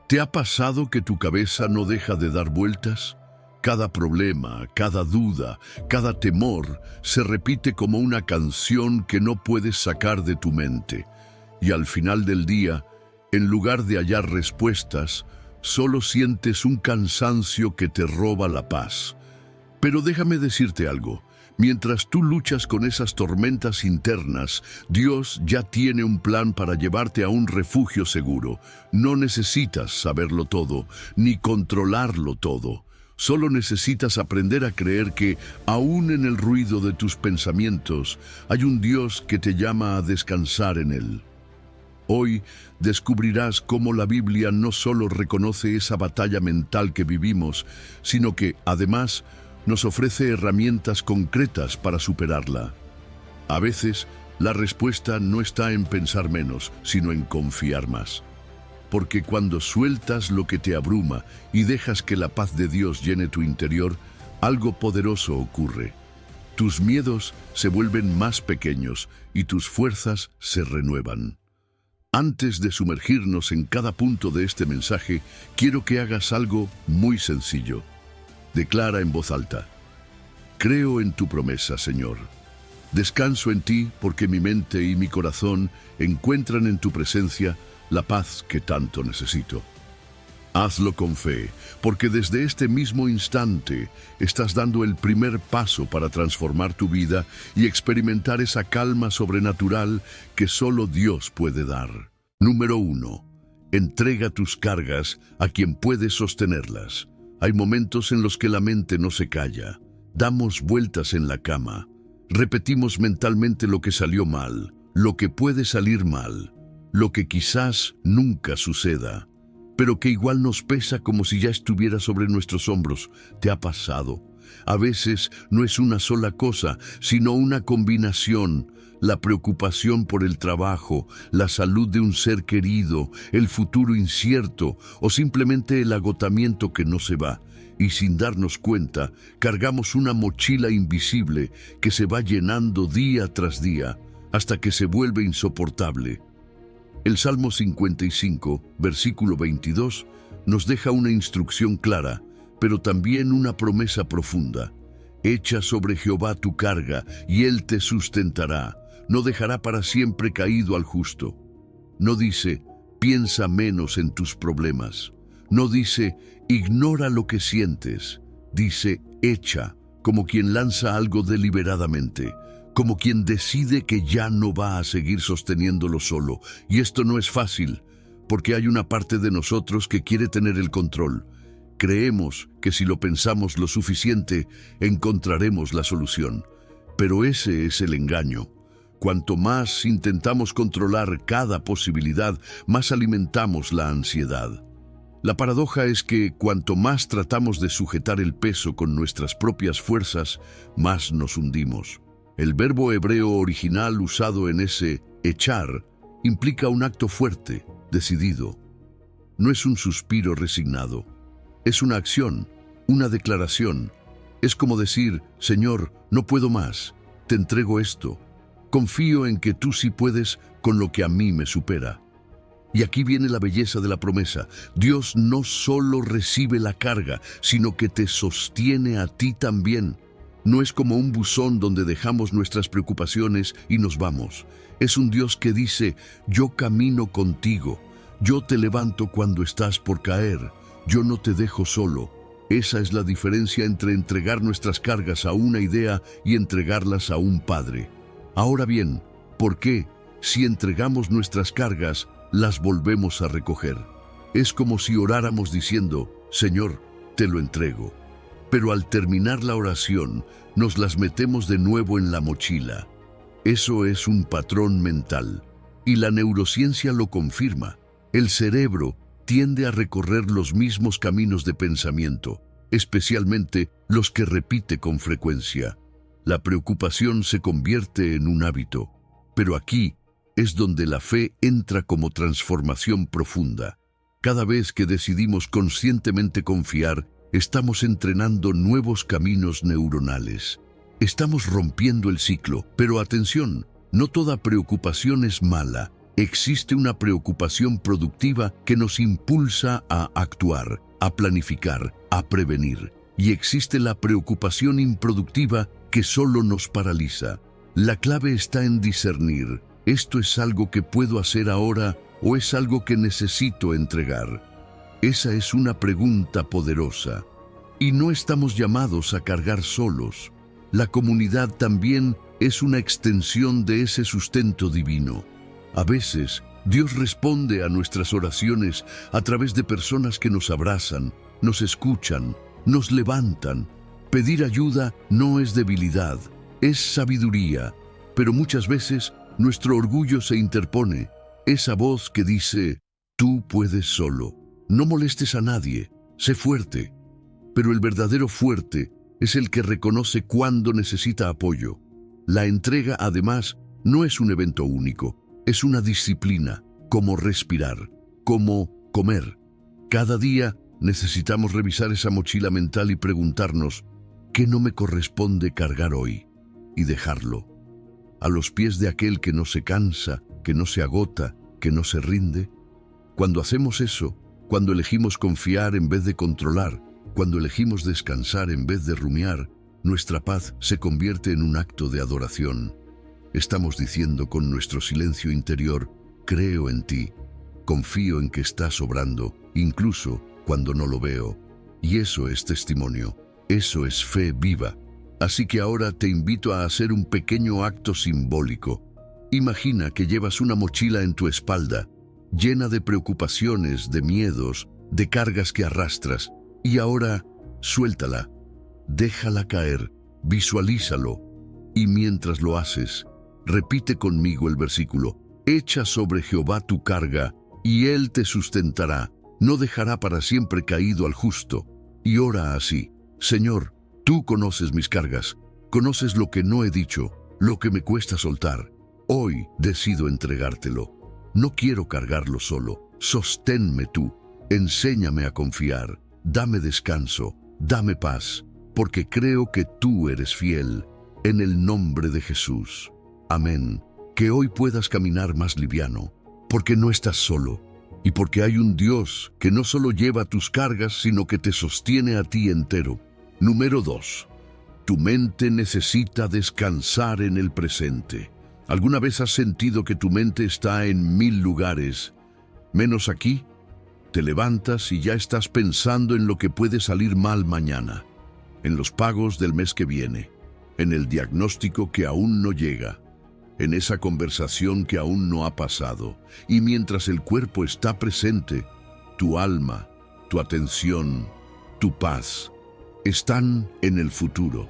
¿Te ha pasado que tu cabeza no deja de dar vueltas? Cada problema, cada duda, cada temor se repite como una canción que no puedes sacar de tu mente. Y al final del día, en lugar de hallar respuestas, solo sientes un cansancio que te roba la paz. Pero déjame decirte algo. Mientras tú luchas con esas tormentas internas, Dios ya tiene un plan para llevarte a un refugio seguro. No necesitas saberlo todo, ni controlarlo todo. Solo necesitas aprender a creer que, aún en el ruido de tus pensamientos, hay un Dios que te llama a descansar en Él. Hoy descubrirás cómo la Biblia no solo reconoce esa batalla mental que vivimos, sino que, además, nos ofrece herramientas concretas para superarla. A veces, la respuesta no está en pensar menos, sino en confiar más. Porque cuando sueltas lo que te abruma y dejas que la paz de Dios llene tu interior, algo poderoso ocurre. Tus miedos se vuelven más pequeños y tus fuerzas se renuevan. Antes de sumergirnos en cada punto de este mensaje, quiero que hagas algo muy sencillo. Declara en voz alta: creo en tu promesa, Señor. Descanso en ti porque mi mente y mi corazón encuentran en tu presencia la paz que tanto necesito. Hazlo con fe, porque desde este mismo instante estás dando el primer paso para transformar tu vida y experimentar esa calma sobrenatural que solo Dios puede dar. Número 1. Entrega tus cargas a quien puede sostenerlas. Hay momentos en los que la mente no se calla. Damos vueltas en la cama. Repetimos mentalmente lo que salió mal, lo que puede salir mal, lo que quizás nunca suceda, pero que igual nos pesa como si ya estuviera sobre nuestros hombros. ¿Te ha pasado? A veces no es una sola cosa, sino una combinación. La preocupación por el trabajo, la salud de un ser querido, el futuro incierto o simplemente el agotamiento que no se va. Y sin darnos cuenta, cargamos una mochila invisible que se va llenando día tras día hasta que se vuelve insoportable. El Salmo 55, versículo 22, nos deja una instrucción clara, pero también una promesa profunda. Echa sobre Jehová tu carga, y Él te sustentará. No dejará para siempre caído al justo. No dice, piensa menos en tus problemas. No dice, ignora lo que sientes. Dice, echa, como quien lanza algo deliberadamente, como quien decide que ya no va a seguir sosteniéndolo solo. Y esto no es fácil, porque hay una parte de nosotros que quiere tener el control. Creemos que si lo pensamos lo suficiente, encontraremos la solución. Pero ese es el engaño. Cuanto más intentamos controlar cada posibilidad, más alimentamos la ansiedad. La paradoja es que cuanto más tratamos de sujetar el peso con nuestras propias fuerzas, más nos hundimos. El verbo hebreo original usado en ese echar implica un acto fuerte, decidido. No es un suspiro resignado. Es una acción, una declaración. Es como decir, Señor, no puedo más, te entrego esto. Confío en que tú sí puedes con lo que a mí me supera. Y aquí viene la belleza de la promesa. Dios no solo recibe la carga, sino que te sostiene a ti también. No es como un buzón donde dejamos nuestras preocupaciones y nos vamos. Es un Dios que dice, yo camino contigo, yo te levanto cuando estás por caer, yo no te dejo solo. Esa es la diferencia entre entregar nuestras cargas a una idea y entregarlas a un Padre. Ahora bien, ¿por qué, si entregamos nuestras cargas, las volvemos a recoger? Es como si oráramos diciendo, Señor, te lo entrego. Pero al terminar la oración, nos las metemos de nuevo en la mochila. Eso es un patrón mental, y la neurociencia lo confirma. El cerebro tiende a recorrer los mismos caminos de pensamiento, especialmente los que repite con frecuencia. La preocupación se convierte en un hábito, pero aquí es donde la fe entra como transformación profunda. Cada vez que decidimos conscientemente confiar, estamos entrenando nuevos caminos neuronales. Estamos rompiendo el ciclo, pero atención, no toda preocupación es mala. Existe una preocupación productiva que nos impulsa a actuar, a planificar, a prevenir. Y existe la preocupación improductiva que solo nos paraliza. La clave está en discernir: ¿esto es algo que puedo hacer ahora o es algo que necesito entregar? Esa es una pregunta poderosa. Y no estamos llamados a cargar solos. La comunidad también es una extensión de ese sustento divino. A veces, Dios responde a nuestras oraciones a través de personas que nos abrazan, nos escuchan, nos levantan. Pedir ayuda no es debilidad, es sabiduría, pero muchas veces nuestro orgullo se interpone. Esa voz que dice: tú puedes solo, no molestes a nadie, sé fuerte. Pero el verdadero fuerte es el que reconoce cuándo necesita apoyo. La entrega, además, no es un evento único, es una disciplina, como respirar, como comer. Cada día necesitamos revisar esa mochila mental y preguntarnos: ¿qué no me corresponde cargar hoy? Y dejarlo a los pies de aquel que no se cansa, que no se agota, que no se rinde. Cuando hacemos eso, cuando elegimos confiar en vez de controlar, cuando elegimos descansar en vez de rumiar, nuestra paz se convierte en un acto de adoración. Estamos diciendo con nuestro silencio interior: creo en ti, confío en que estás obrando, incluso cuando no lo veo. Y eso es testimonio, eso es fe viva. Así que ahora te invito a hacer un pequeño acto simbólico. Imagina que llevas una mochila en tu espalda, llena de preocupaciones, de miedos, de cargas que arrastras. Y ahora, suéltala, déjala caer, visualízalo. Y mientras lo haces, repite conmigo el versículo: echa sobre Jehová tu carga, y Él te sustentará, no dejará para siempre caído al justo. Y ora así: Señor, tú conoces mis cargas, conoces lo que no he dicho, lo que me cuesta soltar. Hoy decido entregártelo. No quiero cargarlo solo, sosténme tú, enséñame a confiar, dame descanso, dame paz, porque creo que tú eres fiel. En el nombre de Jesús. Amén. Que hoy puedas caminar más liviano, porque no estás solo, y porque hay un Dios que no solo lleva tus cargas, sino que te sostiene a ti entero. Número 2. Tu mente necesita descansar en el presente. ¿Alguna vez has sentido que tu mente está en 1000 lugares, menos aquí? Te levantas y ya estás pensando en lo que puede salir mal mañana, en los pagos del mes que viene, en el diagnóstico que aún no llega, en esa conversación que aún no ha pasado. Y mientras el cuerpo está presente, tu alma, tu atención, tu paz, están en el futuro.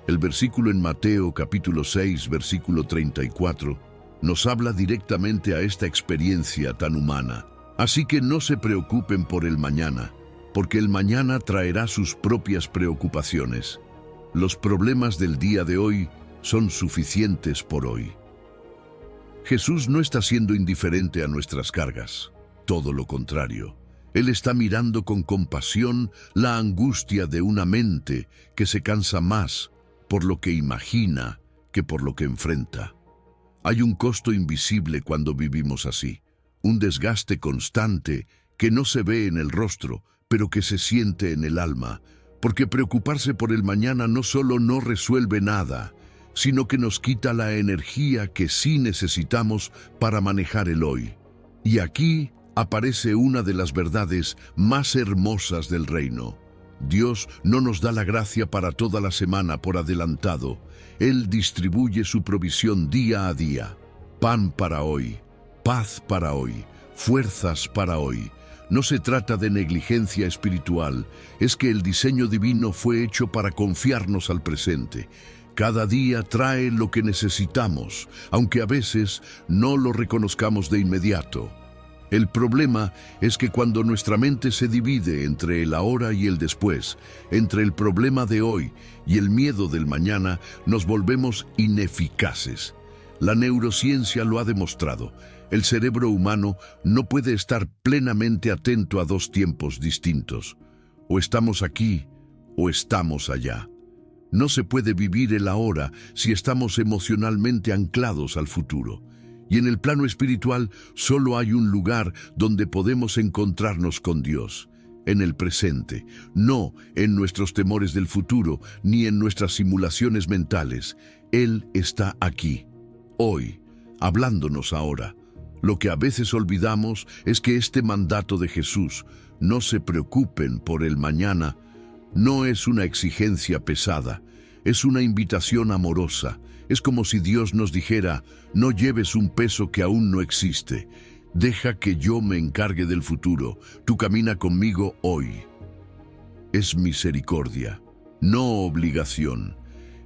El versículo en Mateo capítulo 6, versículo 34, nos habla directamente a esta experiencia tan humana. Así que no se preocupen por el mañana, porque el mañana traerá sus propias preocupaciones. Los problemas del día de hoy son suficientes por hoy. Jesús no está siendo indiferente a nuestras cargas, todo lo contrario. Él está mirando con compasión la angustia de una mente que se cansa más por lo que imagina que por lo que enfrenta. Hay un costo invisible cuando vivimos así, un desgaste constante que no se ve en el rostro, pero que se siente en el alma, porque preocuparse por el mañana no solo no resuelve nada, sino que nos quita la energía que sí necesitamos para manejar el hoy. Y aquí aparece una de las verdades más hermosas del reino. Dios no nos da la gracia para toda la semana por adelantado. Él distribuye su provisión día a día. Pan para hoy, paz para hoy, fuerzas para hoy. No se trata de negligencia espiritual, es que el diseño divino fue hecho para confiarnos al presente. Cada día trae lo que necesitamos, aunque a veces no lo reconozcamos de inmediato. El problema es que cuando nuestra mente se divide entre el ahora y el después, entre el problema de hoy y el miedo del mañana, nos volvemos ineficaces. La neurociencia lo ha demostrado. El cerebro humano no puede estar plenamente atento a dos tiempos distintos. O estamos aquí o estamos allá. No se puede vivir el ahora si estamos emocionalmente anclados al futuro. Y en el plano espiritual solo hay un lugar donde podemos encontrarnos con Dios, en el presente, no en nuestros temores del futuro ni en nuestras simulaciones mentales. Él está aquí, hoy, hablándonos ahora. Lo que a veces olvidamos es que este mandato de Jesús, no se preocupen por el mañana, no es una exigencia pesada, es una invitación amorosa. Es como si Dios nos dijera: no lleves un peso que aún no existe. Deja que yo me encargue del futuro. Tú camina conmigo hoy. Es misericordia, no obligación.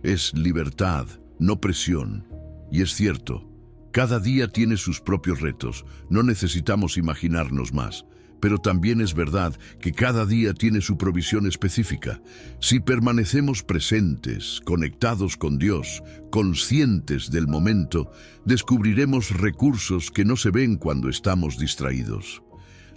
Es libertad, no presión. Y es cierto, cada día tiene sus propios retos. No necesitamos imaginarnos más. Pero también es verdad que cada día tiene su provisión específica. Si permanecemos presentes, conectados con Dios, conscientes del momento, descubriremos recursos que no se ven cuando estamos distraídos.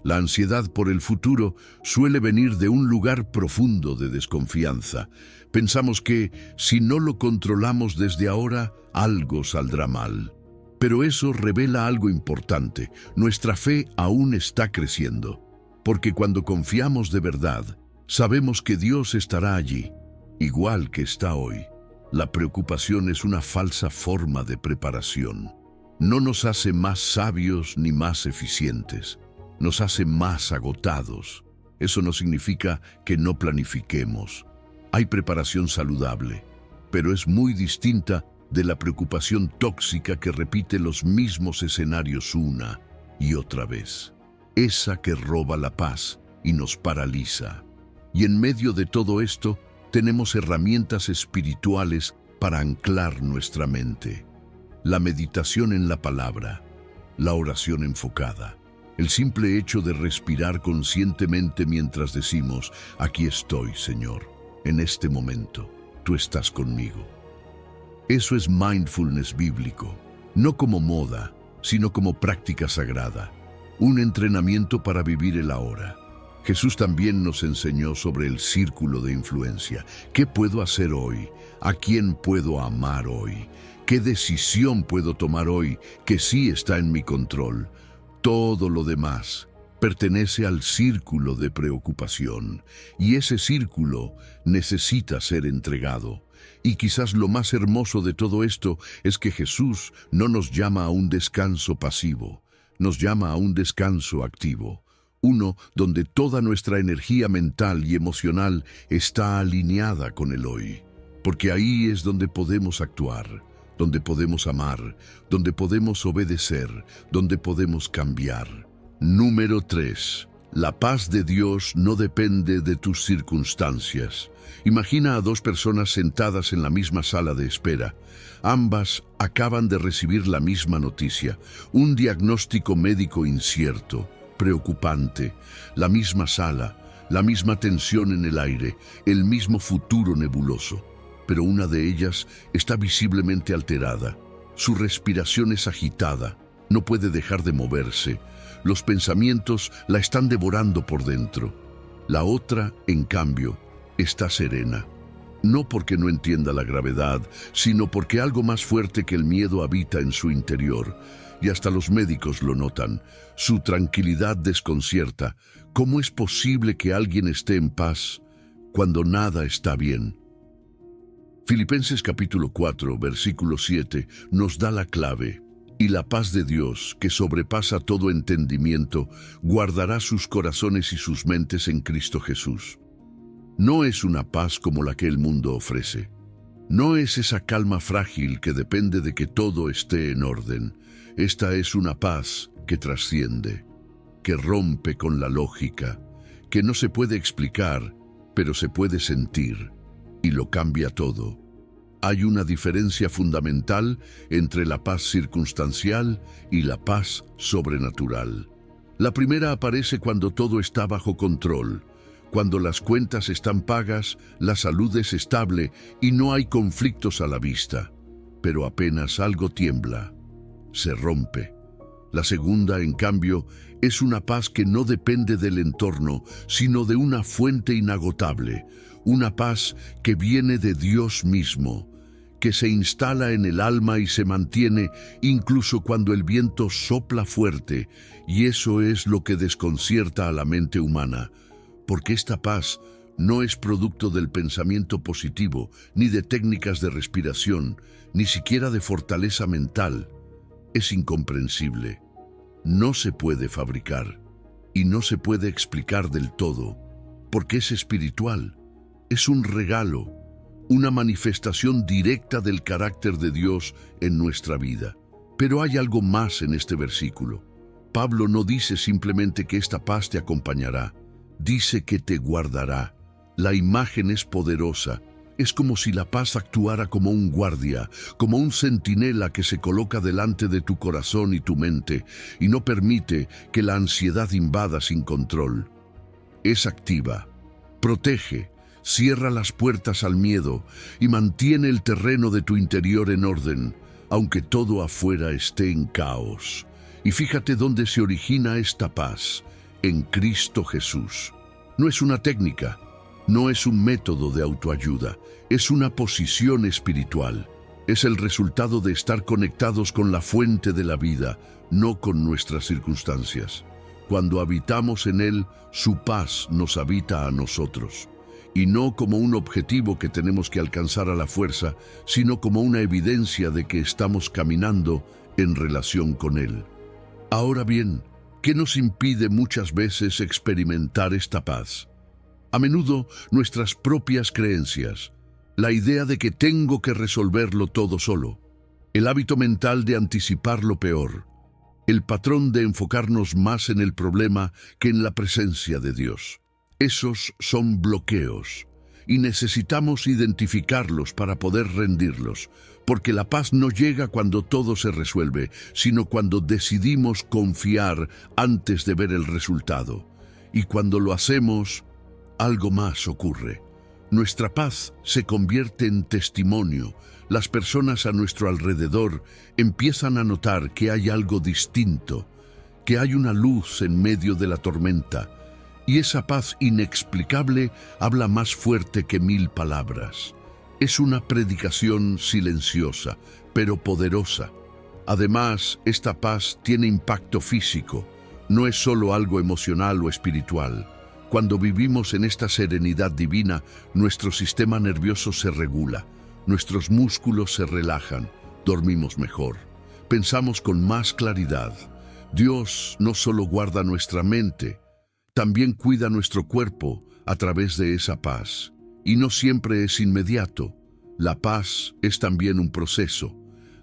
La ansiedad por el futuro suele venir de un lugar profundo de desconfianza. Pensamos que, si no lo controlamos desde ahora, algo saldrá mal. Pero eso revela algo importante: nuestra fe aún está creciendo. Porque cuando confiamos de verdad, sabemos que Dios estará allí, igual que está hoy. La preocupación es una falsa forma de preparación. No nos hace más sabios ni más eficientes. Nos hace más agotados. Eso no significa que no planifiquemos. Hay preparación saludable, pero es muy distinta de la preocupación tóxica que repite los mismos escenarios una y otra vez. Esa que roba la paz y nos paraliza. Y en medio de todo esto, tenemos herramientas espirituales para anclar nuestra mente. La meditación en la palabra, la oración enfocada, el simple hecho de respirar conscientemente mientras decimos: aquí estoy, Señor, en este momento, tú estás conmigo. Eso es mindfulness bíblico, no como moda, sino como práctica sagrada, un entrenamiento para vivir el ahora. Jesús también nos enseñó sobre el círculo de influencia. ¿Qué puedo hacer hoy? ¿A quién puedo amar hoy? ¿Qué decisión puedo tomar hoy que sí está en mi control? Todo lo demás pertenece al círculo de preocupación, y ese círculo necesita ser entregado. Y quizás lo más hermoso de todo esto es que Jesús no nos llama a un descanso pasivo, nos llama a un descanso activo, uno donde toda nuestra energía mental y emocional está alineada con el hoy, porque ahí es donde podemos actuar, donde podemos amar, donde podemos obedecer, donde podemos cambiar. Número 3. La paz de Dios no depende de tus circunstancias. Imagina a dos personas sentadas en la misma sala de espera. Ambas acaban de recibir la misma noticia, un diagnóstico médico incierto, preocupante, la misma sala, la misma tensión en el aire, el mismo futuro nebuloso. Pero una de ellas está visiblemente alterada. Su respiración es agitada, no puede dejar de moverse. Los pensamientos la están devorando por dentro. La otra, en cambio, está serena. No porque no entienda la gravedad, sino porque algo más fuerte que el miedo habita en su interior. Y hasta los médicos lo notan. Su tranquilidad desconcierta. ¿Cómo es posible que alguien esté en paz cuando nada está bien? Filipenses capítulo 4, versículo 7, nos da la clave. Y la paz de Dios, que sobrepasa todo entendimiento, guardará sus corazones y sus mentes en Cristo Jesús. No es una paz como la que el mundo ofrece. No es esa calma frágil que depende de que todo esté en orden. Esta es una paz que trasciende, que rompe con la lógica, que no se puede explicar, pero se puede sentir, y lo cambia todo. Hay una diferencia fundamental entre la paz circunstancial y la paz sobrenatural. La primera aparece cuando todo está bajo control, cuando las cuentas están pagas, la salud es estable y no hay conflictos a la vista. Pero apenas algo tiembla, se rompe. La segunda, en cambio, es una paz que no depende del entorno, sino de una fuente inagotable, una paz que viene de Dios mismo, que se instala en el alma y se mantiene incluso cuando el viento sopla fuerte, y eso es lo que desconcierta a la mente humana, porque esta paz no es producto del pensamiento positivo, ni de técnicas de respiración, ni siquiera de fortaleza mental. Es incomprensible. No se puede fabricar y no se puede explicar del todo, porque es espiritual. Es un regalo, una manifestación directa del carácter de Dios en nuestra vida. Pero hay algo más en este versículo. Pablo no dice simplemente que esta paz te acompañará, dice que te guardará. La imagen es poderosa. Es como si la paz actuara como un guardia, como un centinela que se coloca delante de tu corazón y tu mente y no permite que la ansiedad invada sin control. Es activa, protege, cierra las puertas al miedo y mantiene el terreno de tu interior en orden, aunque todo afuera esté en caos. Y fíjate dónde se origina esta paz, en Cristo Jesús. No es una técnica, no es un método de autoayuda, es una posición espiritual. Es el resultado de estar conectados con la fuente de la vida, no con nuestras circunstancias. Cuando habitamos en Él, su paz nos habita a nosotros. Y no como un objetivo que tenemos que alcanzar a la fuerza, sino como una evidencia de que estamos caminando en relación con Él. Ahora bien, ¿qué nos impide muchas veces experimentar esta paz? A menudo nuestras propias creencias, la idea de que tengo que resolverlo todo solo, el hábito mental de anticipar lo peor, el patrón de enfocarnos más en el problema que en la presencia de Dios. Esos son bloqueos y necesitamos identificarlos para poder rendirlos, porque la paz no llega cuando todo se resuelve, sino cuando decidimos confiar antes de ver el resultado. Y cuando lo hacemos, algo más ocurre. Nuestra paz se convierte en testimonio. Las personas a nuestro alrededor empiezan a notar que hay algo distinto, que hay una luz en medio de la tormenta, y esa paz inexplicable habla más fuerte que 1000 palabras. Es una predicación silenciosa, pero poderosa. Además, esta paz tiene impacto físico, no es solo algo emocional o espiritual. Cuando vivimos en esta serenidad divina, nuestro sistema nervioso se regula, nuestros músculos se relajan, dormimos mejor, pensamos con más claridad. Dios no solo guarda nuestra mente, también cuida nuestro cuerpo a través de esa paz. Y no siempre es inmediato. La paz es también un proceso.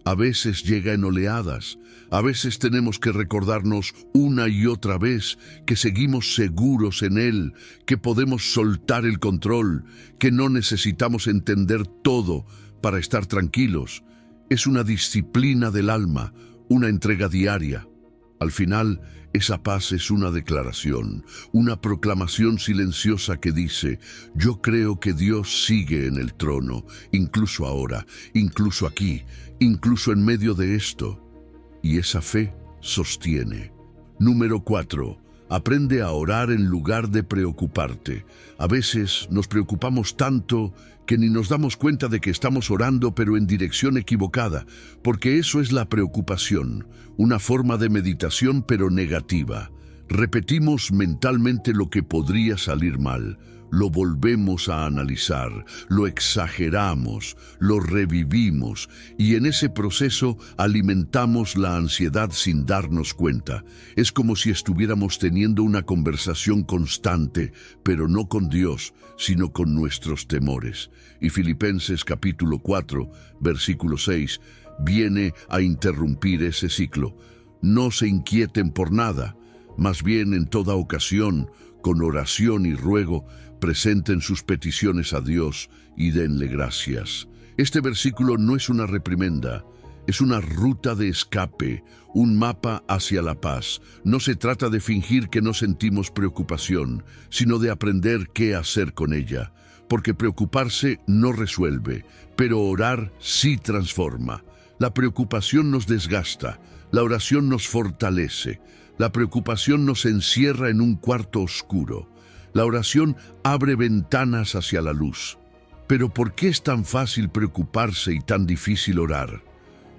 A veces llega en oleadas. A veces tenemos que recordarnos una y otra vez que seguimos seguros en Él, que podemos soltar el control, que no necesitamos entender todo para estar tranquilos. Es una disciplina del alma, una entrega diaria. Al final, esa paz es una declaración, una proclamación silenciosa que dice: yo creo que Dios sigue en el trono, incluso ahora, incluso aquí, incluso en medio de esto. Y esa fe sostiene. Número 4. Aprende a orar en lugar de preocuparte. A veces nos preocupamos tanto que ni nos damos cuenta de que estamos orando, pero en dirección equivocada, porque eso es la preocupación, una forma de meditación pero negativa. Repetimos mentalmente lo que podría salir mal, lo volvemos a analizar, lo exageramos, lo revivimos y en ese proceso alimentamos la ansiedad sin darnos cuenta. Es como si estuviéramos teniendo una conversación constante, pero no con Dios, sino con nuestros temores. Y Filipenses capítulo 4, versículo 6, viene a interrumpir ese ciclo. No se inquieten por nada, más bien en toda ocasión, con oración y ruego, presenten sus peticiones a Dios y denle gracias. Este versículo no es una reprimenda, es una ruta de escape, un mapa hacia la paz. No se trata de fingir que no sentimos preocupación, sino de aprender qué hacer con ella, porque preocuparse no resuelve, pero orar sí transforma. La preocupación nos desgasta, la oración nos fortalece, la preocupación nos encierra en un cuarto oscuro. La oración abre ventanas hacia la luz. Pero ¿por qué es tan fácil preocuparse y tan difícil orar?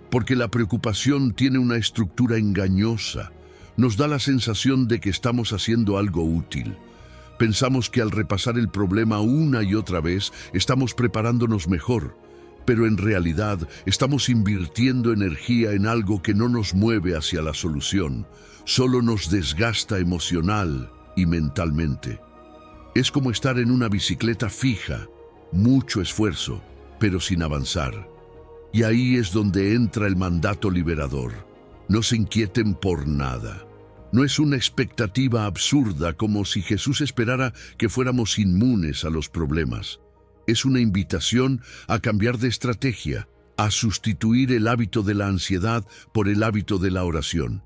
Porque la preocupación tiene una estructura engañosa. Nos da la sensación de que estamos haciendo algo útil. Pensamos que al repasar el problema una y otra vez estamos preparándonos mejor, pero en realidad estamos invirtiendo energía en algo que no nos mueve hacia la solución, solo nos desgasta emocional y mentalmente. Es como estar en una bicicleta fija, mucho esfuerzo, pero sin avanzar. Y ahí es donde entra el mandato liberador. No se inquieten por nada. No es una expectativa absurda como si Jesús esperara que fuéramos inmunes a los problemas. Es una invitación a cambiar de estrategia, a sustituir el hábito de la ansiedad por el hábito de la oración.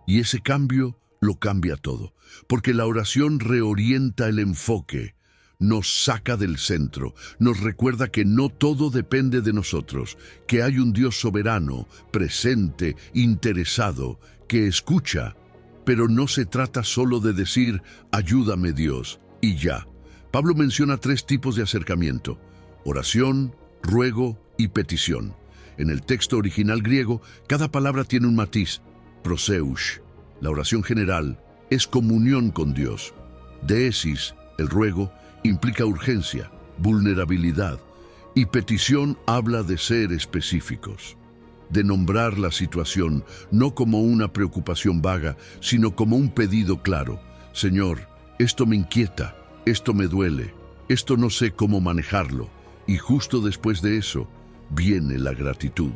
Y ese cambio lo cambia todo, porque la oración reorienta el enfoque, nos saca del centro, nos recuerda que no todo depende de nosotros, que hay un Dios soberano, presente, interesado, que escucha. Pero no se trata solo de decir, ayúdame Dios, y ya. Pablo menciona 3 tipos de acercamiento: oración, ruego y petición. En el texto original griego, cada palabra tiene un matiz. Proseush, la oración general, es comunión con Dios. Deesis, el ruego, implica urgencia, vulnerabilidad. Y petición habla de ser específicos, de nombrar la situación, no como una preocupación vaga, sino como un pedido claro. Señor, esto me inquieta, esto me duele, esto no sé cómo manejarlo. Y justo después de eso, viene la gratitud.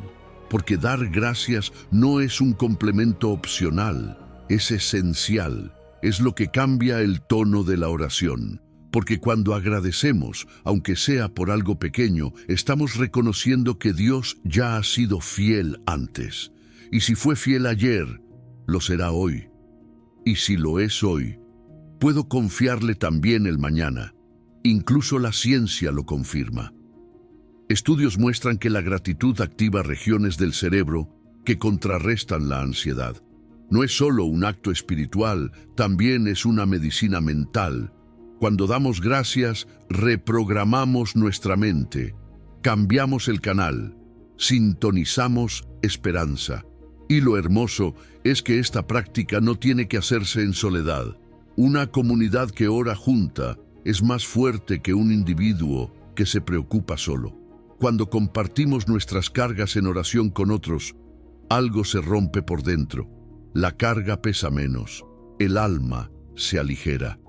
Porque dar gracias no es un complemento opcional, es esencial, es lo que cambia el tono de la oración. Porque cuando agradecemos, aunque sea por algo pequeño, estamos reconociendo que Dios ya ha sido fiel antes. Y si fue fiel ayer, lo será hoy. Y si lo es hoy, puedo confiarle también el mañana. Incluso la ciencia lo confirma. Estudios muestran que la gratitud activa regiones del cerebro que contrarrestan la ansiedad. No es solo un acto espiritual, también es una medicina mental. Cuando damos gracias, reprogramamos nuestra mente, cambiamos el canal, sintonizamos esperanza. Y lo hermoso es que esta práctica no tiene que hacerse en soledad. Una comunidad que ora junta es más fuerte que un individuo que se preocupa solo. Cuando compartimos nuestras cargas en oración con otros, algo se rompe por dentro. La carga pesa menos, el alma se aligera.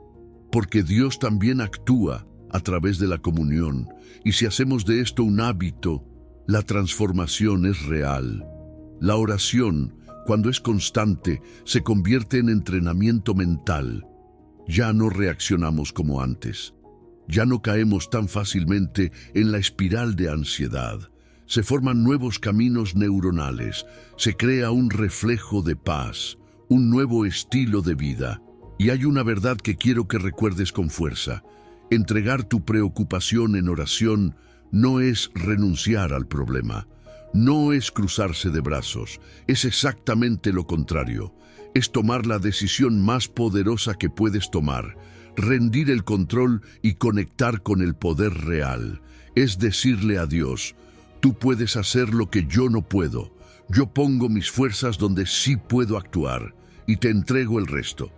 Porque Dios también actúa a través de la comunión, y si hacemos de esto un hábito, la transformación es real. La oración, cuando es constante, se convierte en entrenamiento mental. Ya no reaccionamos como antes. Ya no caemos tan fácilmente en la espiral de ansiedad. Se forman nuevos caminos neuronales, se crea un reflejo de paz, un nuevo estilo de vida. Y hay una verdad que quiero que recuerdes con fuerza. Entregar tu preocupación en oración no es renunciar al problema. No es cruzarse de brazos. Es exactamente lo contrario. Es tomar la decisión más poderosa que puedes tomar. Rendir el control y conectar con el poder real. Es decirle a Dios, tú puedes hacer lo que yo no puedo. Yo pongo mis fuerzas donde sí puedo actuar y te entrego el resto.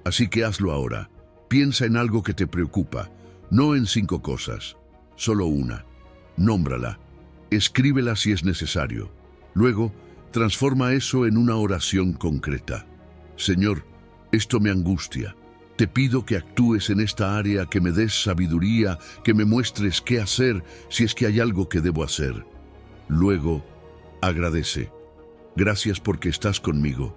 Así que hazlo ahora. Piensa en algo que te preocupa, no en 5 cosas, solo una. Nómbrala, escríbela si es necesario. Luego, transforma eso en una oración concreta. Señor, esto me angustia. Te pido que actúes en esta área, que me des sabiduría, que me muestres qué hacer si es que hay algo que debo hacer. Luego, agradece. Gracias porque estás conmigo.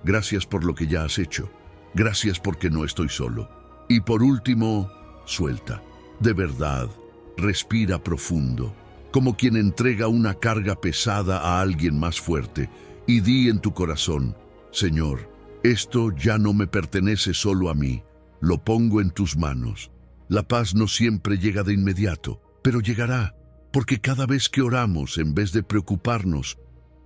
Gracias por lo que ya has hecho. Gracias porque no estoy solo. Y por último, suelta. De verdad, respira profundo, como quien entrega una carga pesada a alguien más fuerte, y di en tu corazón, Señor, esto ya no me pertenece solo a mí, lo pongo en tus manos. La paz no siempre llega de inmediato, pero llegará, porque cada vez que oramos, en vez de preocuparnos,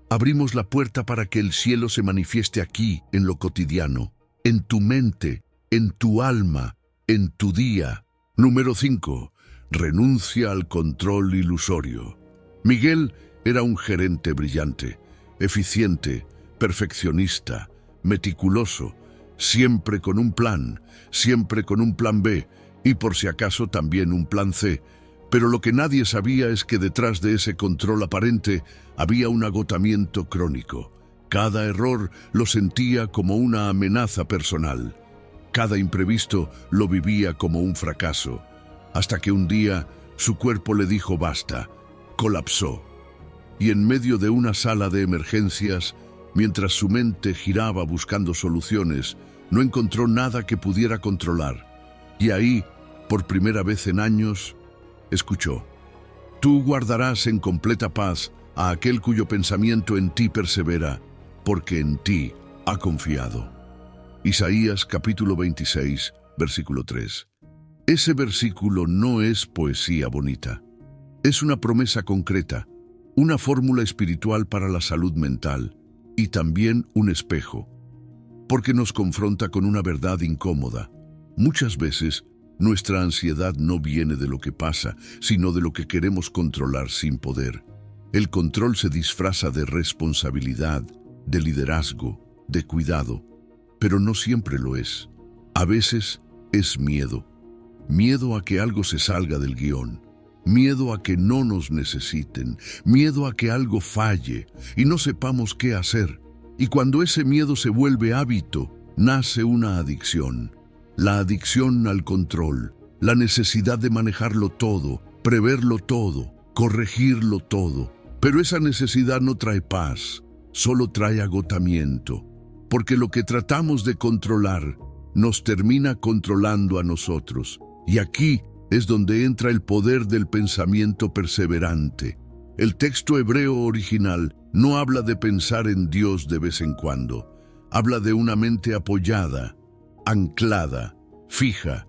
abrimos la puerta para que el cielo se manifieste aquí, en lo cotidiano, en tu mente, en tu alma, en tu día. Número 5. renuncia al control ilusorio. Miguel era un gerente brillante, eficiente, perfeccionista, meticuloso, siempre con un plan, siempre con un plan B y por si acaso también un plan C. Pero lo que nadie sabía es que detrás de ese control aparente había un agotamiento crónico. Cada error lo sentía como una amenaza personal. Cada imprevisto lo vivía como un fracaso. Hasta que un día su cuerpo le dijo basta, colapsó. Y en medio de una sala de emergencias, mientras su mente giraba buscando soluciones, no encontró nada que pudiera controlar. Y ahí, por primera vez en años, escuchó: tú guardarás en completa paz a aquel cuyo pensamiento en ti persevera, porque en ti ha confiado. Isaías capítulo 26, versículo 3. Ese versículo no es poesía bonita. Es una promesa concreta, una fórmula espiritual para la salud mental y también un espejo, porque nos confronta con una verdad incómoda. Muchas veces, nuestra ansiedad no viene de lo que pasa, sino de lo que queremos controlar sin poder. El control se disfraza de responsabilidad, de liderazgo, de cuidado, pero no siempre lo es. A veces es miedo. Miedo a que algo se salga del guión. Miedo a que no nos necesiten. Miedo a que algo falle y no sepamos qué hacer. Y cuando ese miedo se vuelve hábito, nace una adicción. La adicción al control, la necesidad de manejarlo todo, preverlo todo, corregirlo todo. Pero esa necesidad no trae paz, solo trae agotamiento, porque lo que tratamos de controlar nos termina controlando a nosotros. Y aquí es donde entra el poder del pensamiento perseverante. El texto hebreo original no habla de pensar en Dios de vez en cuando, habla de una mente apoyada, anclada, fija,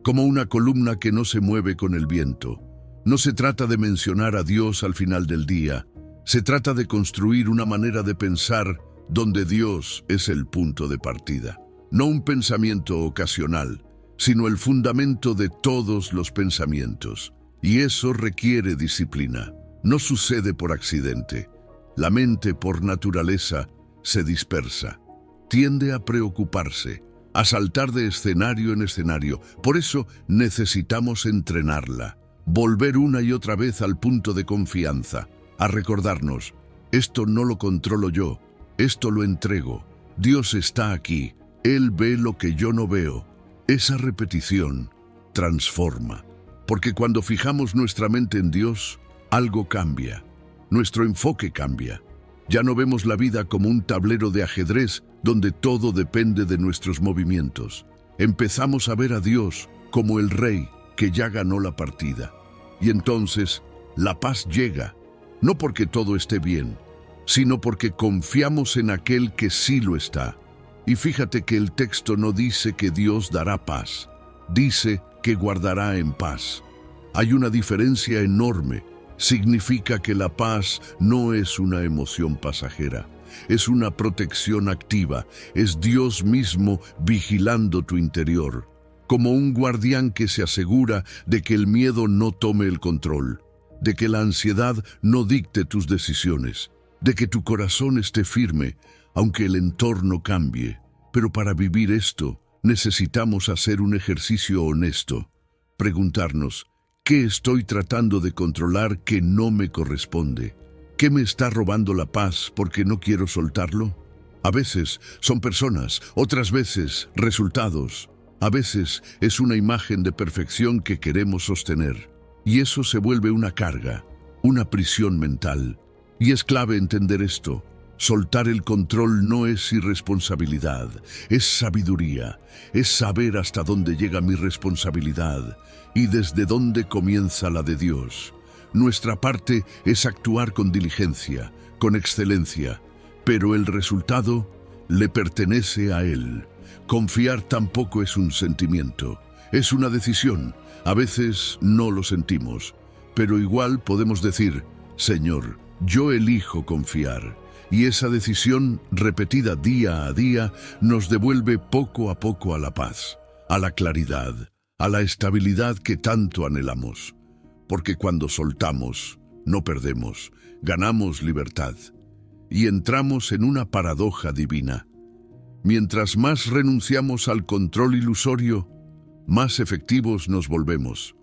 como una columna que no se mueve con el viento. No se trata de mencionar a Dios al final del día, se trata de construir una manera de pensar donde Dios es el punto de partida. No un pensamiento ocasional, sino el fundamento de todos los pensamientos. Y eso requiere disciplina. No sucede por accidente. La mente, por naturaleza, se dispersa. Tiende a preocuparse, a saltar de escenario en escenario. Por eso necesitamos entrenarla, volver una y otra vez al punto de confianza, a recordarnos: esto no lo controlo yo, esto lo entrego. Dios está aquí, Él ve lo que yo no veo. Esa repetición transforma, porque cuando fijamos nuestra mente en Dios, algo cambia. Nuestro enfoque cambia. Ya no vemos la vida como un tablero de ajedrez donde todo depende de nuestros movimientos. Empezamos a ver a Dios como el rey que ya ganó la partida. Y entonces la paz llega, no porque todo esté bien, sino porque confiamos en aquel que sí lo está. Y fíjate que el texto no dice que Dios dará paz, dice que guardará en paz. Hay una diferencia enorme. Significa que la paz no es una emoción pasajera, es una protección activa, es Dios mismo vigilando tu interior, como un guardián que se asegura de que el miedo no tome el control, de que la ansiedad no dicte tus decisiones, de que tu corazón esté firme, aunque el entorno cambie. Pero para vivir esto, necesitamos hacer un ejercicio honesto, preguntarnos: ¿qué estoy tratando de controlar que no me corresponde? ¿Qué me está robando la paz porque no quiero soltarlo? A veces son personas, otras veces resultados. A veces es una imagen de perfección que queremos sostener. Y eso se vuelve una carga, una prisión mental. Y es clave entender esto. Soltar el control no es irresponsabilidad, es sabiduría, es saber hasta dónde llega mi responsabilidad y desde dónde comienza la de Dios. Nuestra parte es actuar con diligencia, con excelencia, pero el resultado le pertenece a Él. Confiar tampoco es un sentimiento, es una decisión. A veces no lo sentimos, pero igual podemos decir: Señor, yo elijo confiar. Y esa decisión, repetida día a día, nos devuelve poco a poco a la paz, a la claridad, a la estabilidad que tanto anhelamos, porque cuando soltamos, no perdemos, ganamos libertad y entramos en una paradoja divina. Mientras más renunciamos al control ilusorio, más efectivos nos volvemos,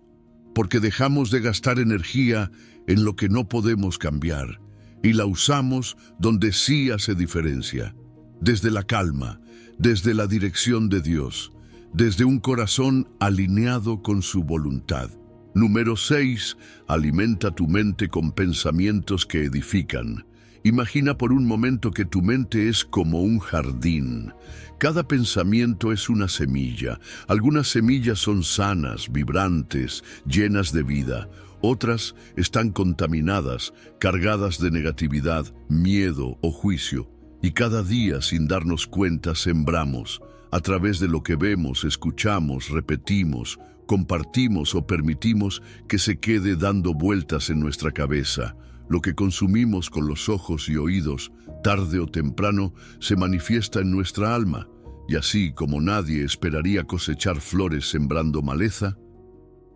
porque dejamos de gastar energía en lo que no podemos cambiar y la usamos donde sí hace diferencia, desde la calma, desde la dirección de Dios, desde un corazón alineado con su voluntad. Número 6. Alimenta tu mente con pensamientos que edifican. Imagina por un momento que tu mente es como un jardín. Cada pensamiento es una semilla. Algunas semillas son sanas, vibrantes, llenas de vida. Otras están contaminadas, cargadas de negatividad, miedo o juicio. Y cada día, sin darnos cuenta, sembramos, a través de lo que vemos, escuchamos, repetimos, compartimos o permitimos que se quede dando vueltas en nuestra cabeza. Lo que consumimos con los ojos y oídos, tarde o temprano, se manifiesta en nuestra alma, y así como nadie esperaría cosechar flores sembrando maleza,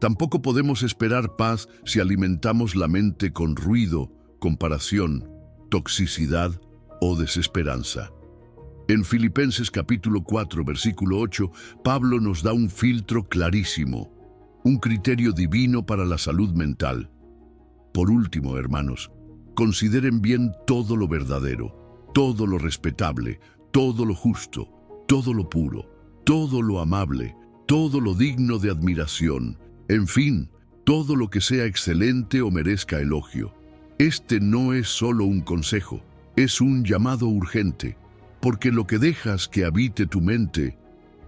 tampoco podemos esperar paz si alimentamos la mente con ruido, comparación, toxicidad o desesperanza. En Filipenses capítulo 4, versículo 8, Pablo nos da un filtro clarísimo, un criterio divino para la salud mental. Por último, hermanos, consideren bien todo lo verdadero, todo lo respetable, todo lo justo, todo lo puro, todo lo amable, todo lo digno de admiración, en fin, todo lo que sea excelente o merezca elogio. Este no es solo un consejo, es un llamado urgente, porque lo que dejas que habite tu mente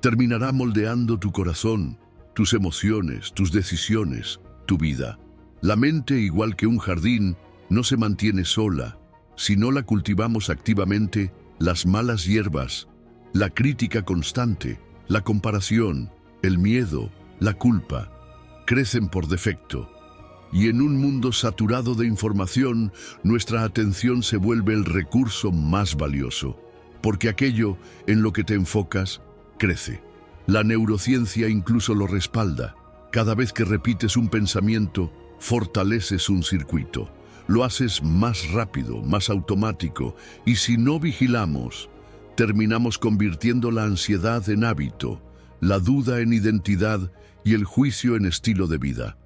terminará moldeando tu corazón, tus emociones, tus decisiones, tu vida. La mente, igual que un jardín, no se mantiene sola. Si no la cultivamos activamente, las malas hierbas, la crítica constante, la comparación, el miedo, la culpa, crecen por defecto. Y en un mundo saturado de información, nuestra atención se vuelve el recurso más valioso, porque aquello en lo que te enfocas crece. La neurociencia incluso lo respalda. Cada vez que repites un pensamiento, fortaleces un circuito. Lo haces más rápido, más automático, y si no vigilamos, terminamos convirtiendo la ansiedad en hábito, la duda en identidad y el juicio en estilo de vida.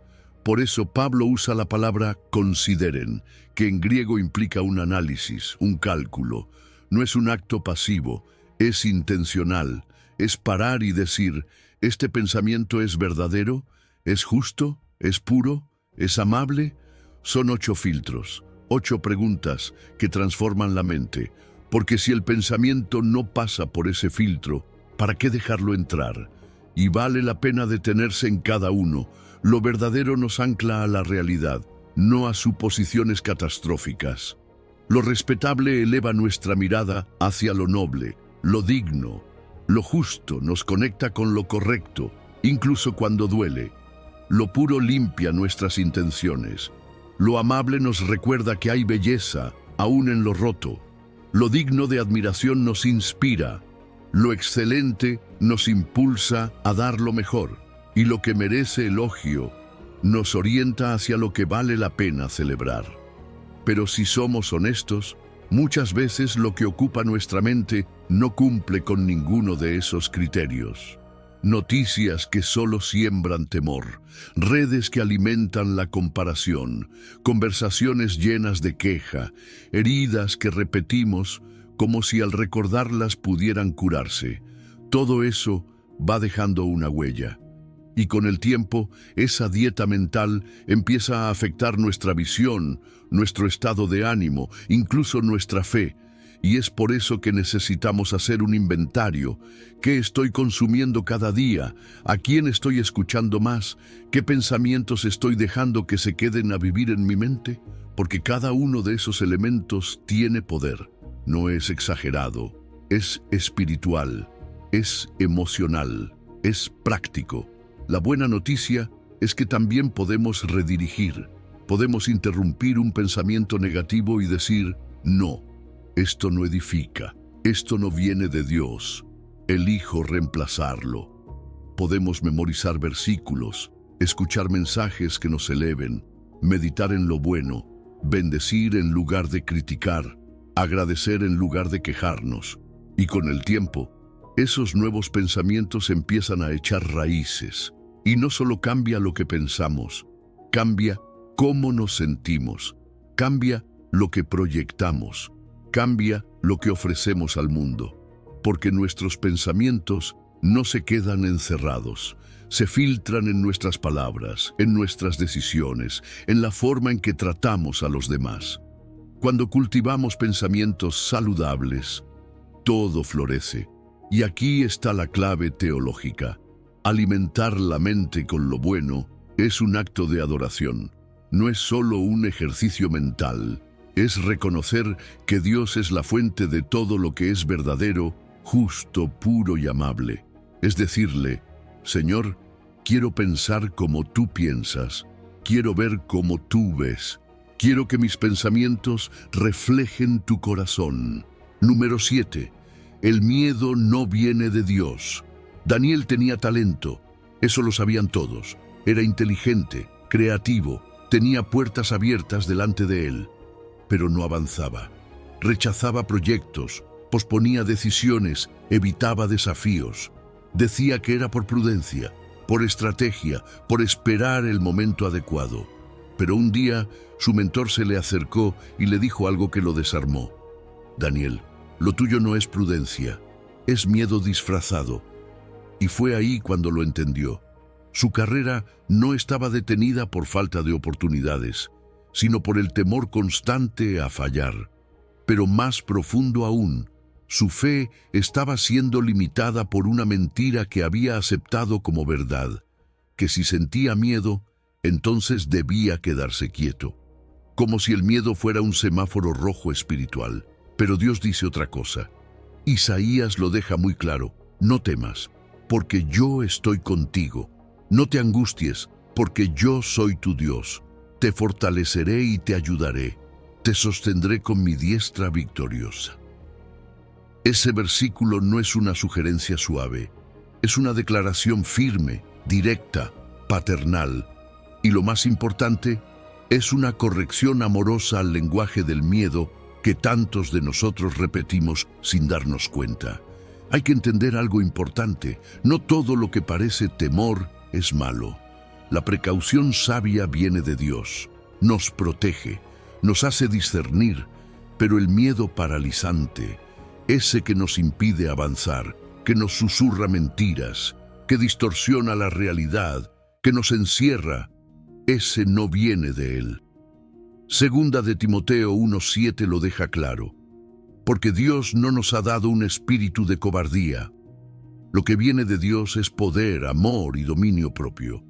Por eso Pablo usa la palabra consideren, que en griego implica un análisis, un cálculo. No es un acto pasivo, es intencional. Es parar y decir, ¿este pensamiento es verdadero? ¿Es justo? ¿Es puro? ¿Es amable? Son 8 filtros, 8 preguntas que transforman la mente, porque si el pensamiento no pasa por ese filtro, ¿para qué dejarlo entrar? Y vale la pena detenerse en cada uno. Lo verdadero nos ancla a la realidad, no a suposiciones catastróficas. Lo respetable eleva nuestra mirada hacia lo noble, lo digno. Lo justo nos conecta con lo correcto, incluso cuando duele. Lo puro limpia nuestras intenciones. Lo amable nos recuerda que hay belleza, aún en lo roto. Lo digno de admiración nos inspira. Lo excelente nos impulsa a dar lo mejor. Y lo que merece elogio nos orienta hacia lo que vale la pena celebrar. Pero si somos honestos, muchas veces lo que ocupa nuestra mente no cumple con ninguno de esos criterios. Noticias que solo siembran temor, redes que alimentan la comparación, conversaciones llenas de queja, heridas que repetimos como si al recordarlas pudieran curarse. Todo eso va dejando una huella. Y con el tiempo, esa dieta mental empieza a afectar nuestra visión, nuestro estado de ánimo, incluso nuestra fe. Y es por eso que necesitamos hacer un inventario. ¿Qué estoy consumiendo cada día? ¿A quién estoy escuchando más? ¿Qué pensamientos estoy dejando que se queden a vivir en mi mente? Porque cada uno de esos elementos tiene poder. No es exagerado, es espiritual, es emocional, es práctico. La buena noticia es que también podemos redirigir, podemos interrumpir un pensamiento negativo y decir, no, esto no edifica, esto no viene de Dios, elijo reemplazarlo. podemos memorizar versículos, escuchar mensajes que nos eleven, meditar en lo bueno, bendecir en lugar de criticar, agradecer en lugar de quejarnos. Y con el tiempo, esos nuevos pensamientos empiezan a echar raíces. Y no solo cambia lo que pensamos, cambia cómo nos sentimos, cambia lo que proyectamos, cambia lo que ofrecemos al mundo. Porque nuestros pensamientos no se quedan encerrados, se filtran en nuestras palabras, en nuestras decisiones, en la forma en que tratamos a los demás. Cuando cultivamos pensamientos saludables, todo florece. Y aquí está la clave teológica. Alimentar la mente con lo bueno es un acto de adoración. No es solo un ejercicio mental, es reconocer que Dios es la fuente de todo lo que es verdadero, justo, puro y amable. Es decirle, Señor, quiero pensar como tú piensas, quiero ver como tú ves, quiero que mis pensamientos reflejen tu corazón. Número 7. El miedo no viene de Dios. Daniel tenía talento, eso lo sabían todos. Era inteligente, creativo, tenía puertas abiertas delante de él, pero no avanzaba. Rechazaba proyectos, posponía decisiones, evitaba desafíos. Decía que era por prudencia, por estrategia, por esperar el momento adecuado. Pero un día su mentor se le acercó y le dijo algo que lo desarmó. Daniel, lo tuyo no es prudencia, es miedo disfrazado. Y fue ahí cuando lo entendió. Su carrera no estaba detenida por falta de oportunidades, sino por el temor constante a fallar. Pero más profundo aún, su fe estaba siendo limitada por una mentira que había aceptado como verdad, que si sentía miedo, entonces debía quedarse quieto, como si el miedo fuera un semáforo rojo espiritual. Pero Dios dice otra cosa. Isaías lo deja muy claro, no temas, porque yo estoy contigo. No te angusties, porque yo soy tu Dios. Te fortaleceré y te ayudaré. Te sostendré con mi diestra victoriosa. Ese versículo no es una sugerencia suave, es una declaración firme, directa, paternal, y lo más importante, es una corrección amorosa al lenguaje del miedo que tantos de nosotros repetimos sin darnos cuenta. Hay que entender algo importante, no todo lo que parece temor es malo. La precaución sabia viene de Dios, nos protege, nos hace discernir, pero el miedo paralizante, ese que nos impide avanzar, que nos susurra mentiras, que distorsiona la realidad, que nos encierra, ese no viene de Él. Segunda de Timoteo 1:7 lo deja claro, porque Dios no nos ha dado un espíritu de cobardía. Lo que viene de Dios es poder, amor y dominio propio.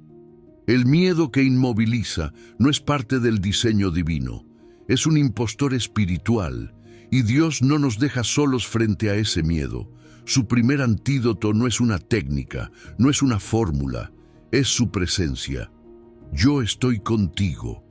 El miedo que inmoviliza no es parte del diseño divino, es un impostor espiritual, y Dios no nos deja solos frente a ese miedo. Su primer antídoto no es una técnica, no es una fórmula, es su presencia. Yo estoy contigo.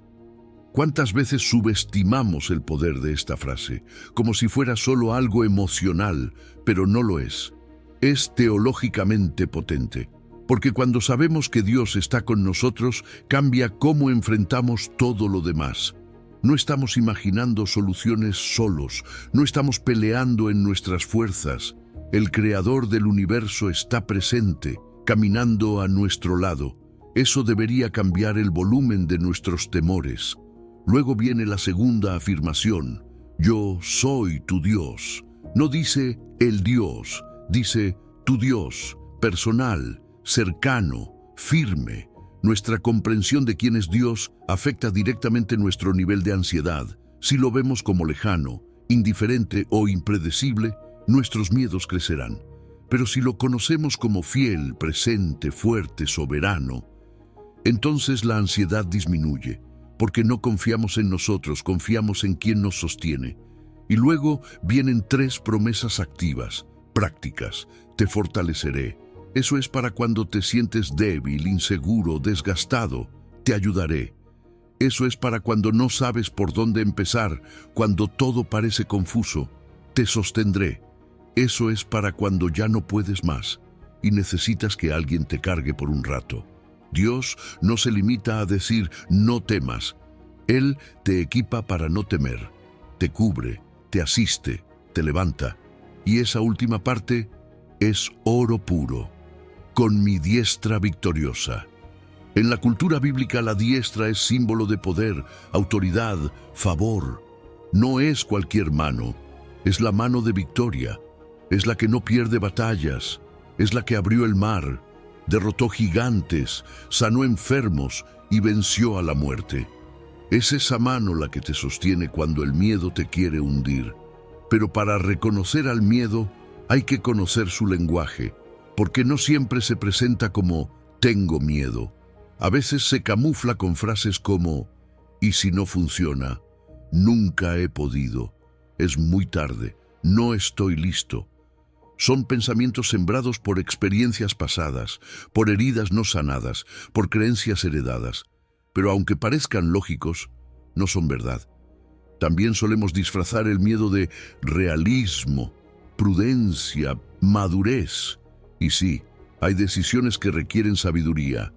¿Cuántas veces subestimamos el poder de esta frase, como si fuera solo algo emocional, pero no lo es? Es teológicamente potente, porque cuando sabemos que Dios está con nosotros, cambia cómo enfrentamos todo lo demás. No estamos imaginando soluciones solos, no estamos peleando en nuestras fuerzas. El Creador del universo está presente, caminando a nuestro lado. Eso debería cambiar el volumen de nuestros temores. Luego viene la segunda afirmación, yo soy tu Dios. No dice el Dios, dice tu Dios, personal, cercano, firme. Nuestra comprensión de quién es Dios afecta directamente nuestro nivel de ansiedad. Si lo vemos como lejano, indiferente o impredecible, nuestros miedos crecerán. Pero si lo conocemos como fiel, presente, fuerte, soberano, entonces la ansiedad disminuye. Porque no confiamos en nosotros, confiamos en quien nos sostiene. Y luego vienen 3 promesas activas, prácticas. Te fortaleceré. Eso es para cuando te sientes débil, inseguro, desgastado. Te ayudaré. Eso es para cuando no sabes por dónde empezar, cuando todo parece confuso. Te sostendré. Eso es para cuando ya no puedes más. y necesitas que alguien te cargue por un rato. Dios no se limita a decir no temas. Él te equipa para no temer, te cubre, te asiste, te levanta. Y esa última parte es oro puro. Con mi diestra victoriosa. En la cultura bíblica la diestra es símbolo de poder, autoridad, favor. No es cualquier mano, es la mano de victoria, es la que no pierde batallas, es la que abrió el mar, derrotó gigantes, sanó enfermos y venció a la muerte. Es esa mano la que te sostiene cuando el miedo te quiere hundir. Pero para reconocer al miedo hay que conocer su lenguaje, porque no siempre se presenta como tengo miedo. A veces se camufla con frases como ¿y si no funciona? Nunca he podido. Es muy tarde. No estoy listo. Son pensamientos sembrados por experiencias pasadas, por heridas no sanadas, por creencias heredadas. Pero aunque parezcan lógicos, no son verdad. También solemos disfrazar el miedo de realismo, prudencia, madurez. Y sí, hay decisiones que requieren sabiduría,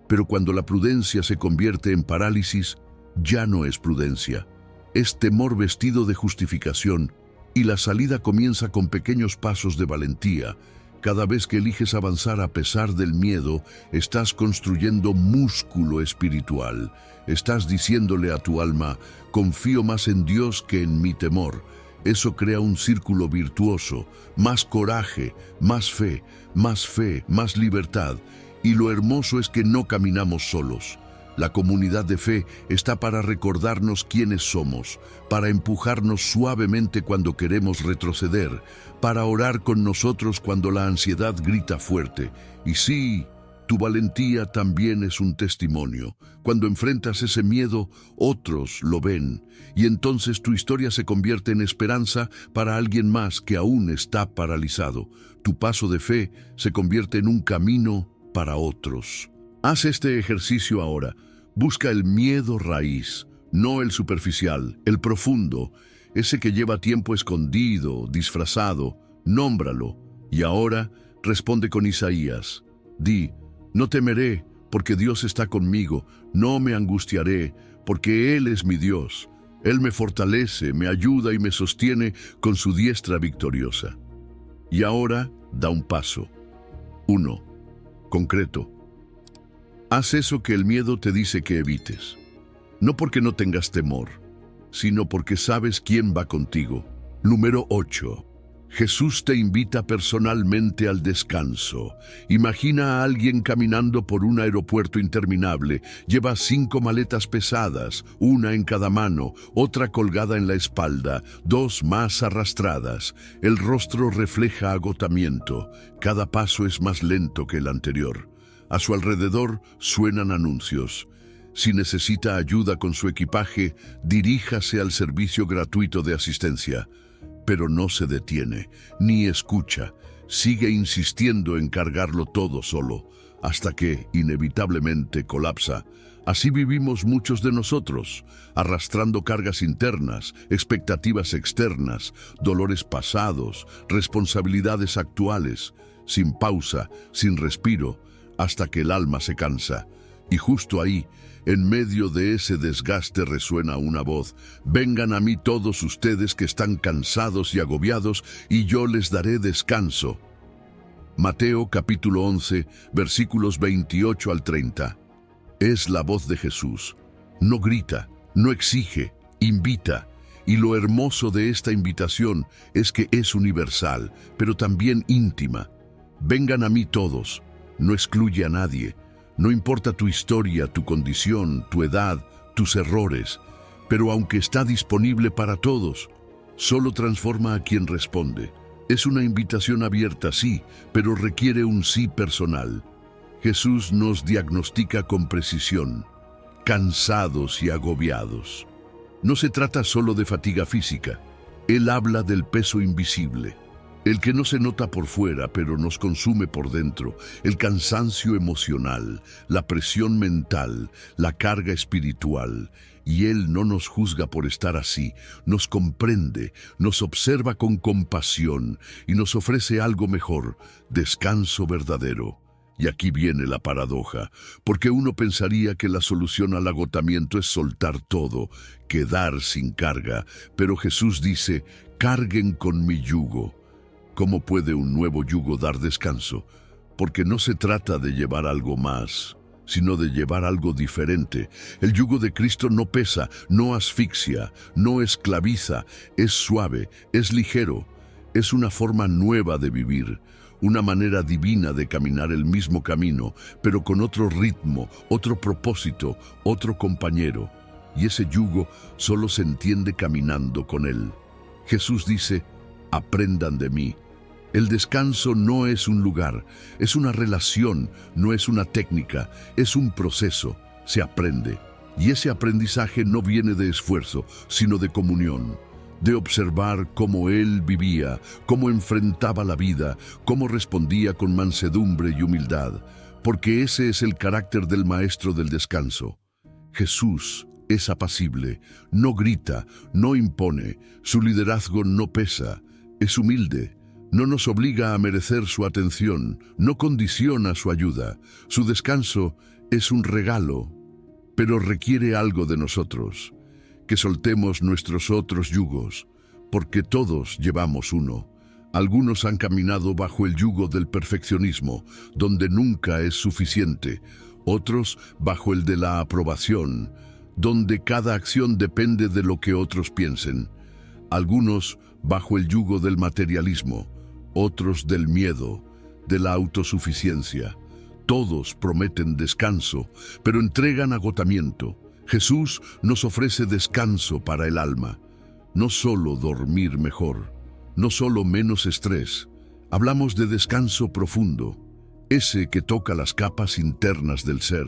pero cuando la prudencia se convierte en parálisis, ya no es prudencia. Es temor vestido de justificación, y la salida comienza con pequeños pasos de valentía. Cada vez que eliges avanzar a pesar del miedo, estás construyendo músculo espiritual. Estás diciéndole a tu alma, confío más en Dios que en mi temor. Eso crea un círculo virtuoso, más coraje, más fe, más libertad. Y lo hermoso es que no caminamos solos. La comunidad de fe está para recordarnos quiénes somos, para empujarnos suavemente cuando queremos retroceder, para orar con nosotros cuando la ansiedad grita fuerte. Y sí, tu valentía también es un testimonio. Cuando enfrentas ese miedo, otros lo ven, y entonces tu historia se convierte en esperanza para alguien más que aún está paralizado. Tu paso de fe se convierte en un camino para otros. Haz este ejercicio ahora. Busca el miedo raíz, no el superficial, el profundo, ese que lleva tiempo escondido, disfrazado. Nómbralo. Y ahora responde con Isaías. Di, no temeré, porque Dios está conmigo. No me angustiaré, porque Él es mi Dios. Él me fortalece, me ayuda y me sostiene con su diestra victoriosa. Y ahora da un paso. 1. Concreto. Haz eso que el miedo te dice que evites. No porque no tengas temor, sino porque sabes quién va contigo. Número 8. Jesús te invita personalmente al descanso. Imagina a alguien caminando por un aeropuerto interminable. Lleva 5 maletas pesadas, una en cada mano, otra colgada en la espalda, 2 más arrastradas. El rostro refleja agotamiento. Cada paso es más lento que el anterior. A su alrededor suenan anuncios. Si necesita ayuda con su equipaje, diríjase al servicio gratuito de asistencia. Pero no se detiene, ni escucha. Sigue insistiendo en cargarlo todo solo, hasta que, inevitablemente, colapsa. Así vivimos muchos de nosotros, arrastrando cargas internas, expectativas externas, dolores pasados, responsabilidades actuales, sin pausa, sin respiro, hasta que el alma se cansa. Y justo ahí, en medio de ese desgaste resuena una voz. Vengan a mí todos ustedes que están cansados y agobiados, y yo les daré descanso. Mateo capítulo 11, versículos 28 al 30. Es la voz de Jesús. No grita, no exige, invita. Y lo hermoso de esta invitación es que es universal, pero también íntima. Vengan a mí todos. No excluye a nadie. No importa tu historia, tu condición, tu edad, tus errores, pero aunque está disponible para todos, solo transforma a quien responde. Es una invitación abierta, sí, pero requiere un sí personal. Jesús nos diagnostica con precisión, cansados y agobiados. No se trata solo de fatiga física. Él habla del peso invisible. El que no se nota por fuera, pero nos consume por dentro, el cansancio emocional, la presión mental, la carga espiritual. Y Él no nos juzga por estar así, nos comprende, nos observa con compasión y nos ofrece algo mejor, descanso verdadero. Y aquí viene la paradoja, porque uno pensaría que la solución al agotamiento es soltar todo, quedar sin carga, pero Jesús dice, carguen con mi yugo. ¿Cómo puede un nuevo yugo dar descanso? Porque no se trata de llevar algo más, sino de llevar algo diferente. El yugo de Cristo no pesa, no asfixia, no esclaviza, es suave, es ligero, es una forma nueva de vivir, una manera divina de caminar el mismo camino, pero con otro ritmo, otro propósito, otro compañero. Y ese yugo solo se entiende caminando con Él. Jesús dice, aprendan de mí. El descanso no es un lugar, es una relación, no es una técnica, es un proceso, se aprende. Y ese aprendizaje no viene de esfuerzo, sino de comunión, de observar cómo Él vivía, cómo enfrentaba la vida, cómo respondía con mansedumbre y humildad, porque ese es el carácter del Maestro del descanso. Jesús es apacible, no grita, no impone, su liderazgo no pesa, es humilde. No nos obliga a merecer su atención, no condiciona su ayuda. Su descanso es un regalo, pero requiere algo de nosotros, que soltemos nuestros otros yugos, porque todos llevamos uno. Algunos han caminado bajo el yugo del perfeccionismo, donde nunca es suficiente. Otros bajo el de la aprobación, donde cada acción depende de lo que otros piensen. Algunos bajo el yugo del materialismo, otros del miedo, de la autosuficiencia. Todos prometen descanso, pero entregan agotamiento. Jesús nos ofrece descanso para el alma. No solo dormir mejor, no solo menos estrés. Hablamos de descanso profundo, ese que toca las capas internas del ser,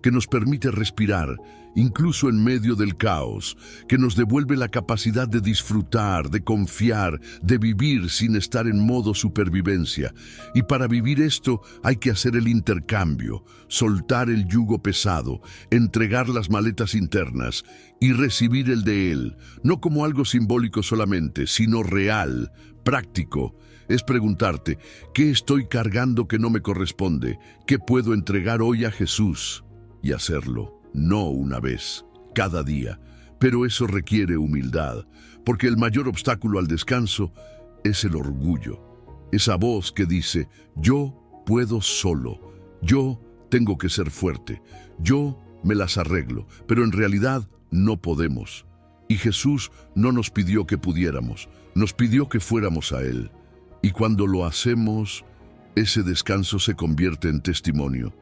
que nos permite respirar, incluso en medio del caos, que nos devuelve la capacidad de disfrutar, de confiar, de vivir sin estar en modo supervivencia. Y para vivir esto hay que hacer el intercambio, soltar el yugo pesado, entregar las maletas internas y recibir el de Él, no como algo simbólico solamente, sino real, práctico. Es preguntarte, ¿qué estoy cargando que no me corresponde? ¿Qué puedo entregar hoy a Jesús? Y hacerlo, no una vez, cada día. Pero eso requiere humildad, porque el mayor obstáculo al descanso es el orgullo. Esa voz que dice, yo puedo solo, yo tengo que ser fuerte, yo me las arreglo, pero en realidad no podemos. Y Jesús no nos pidió que pudiéramos, nos pidió que fuéramos a Él. Y cuando lo hacemos, ese descanso se convierte en testimonio.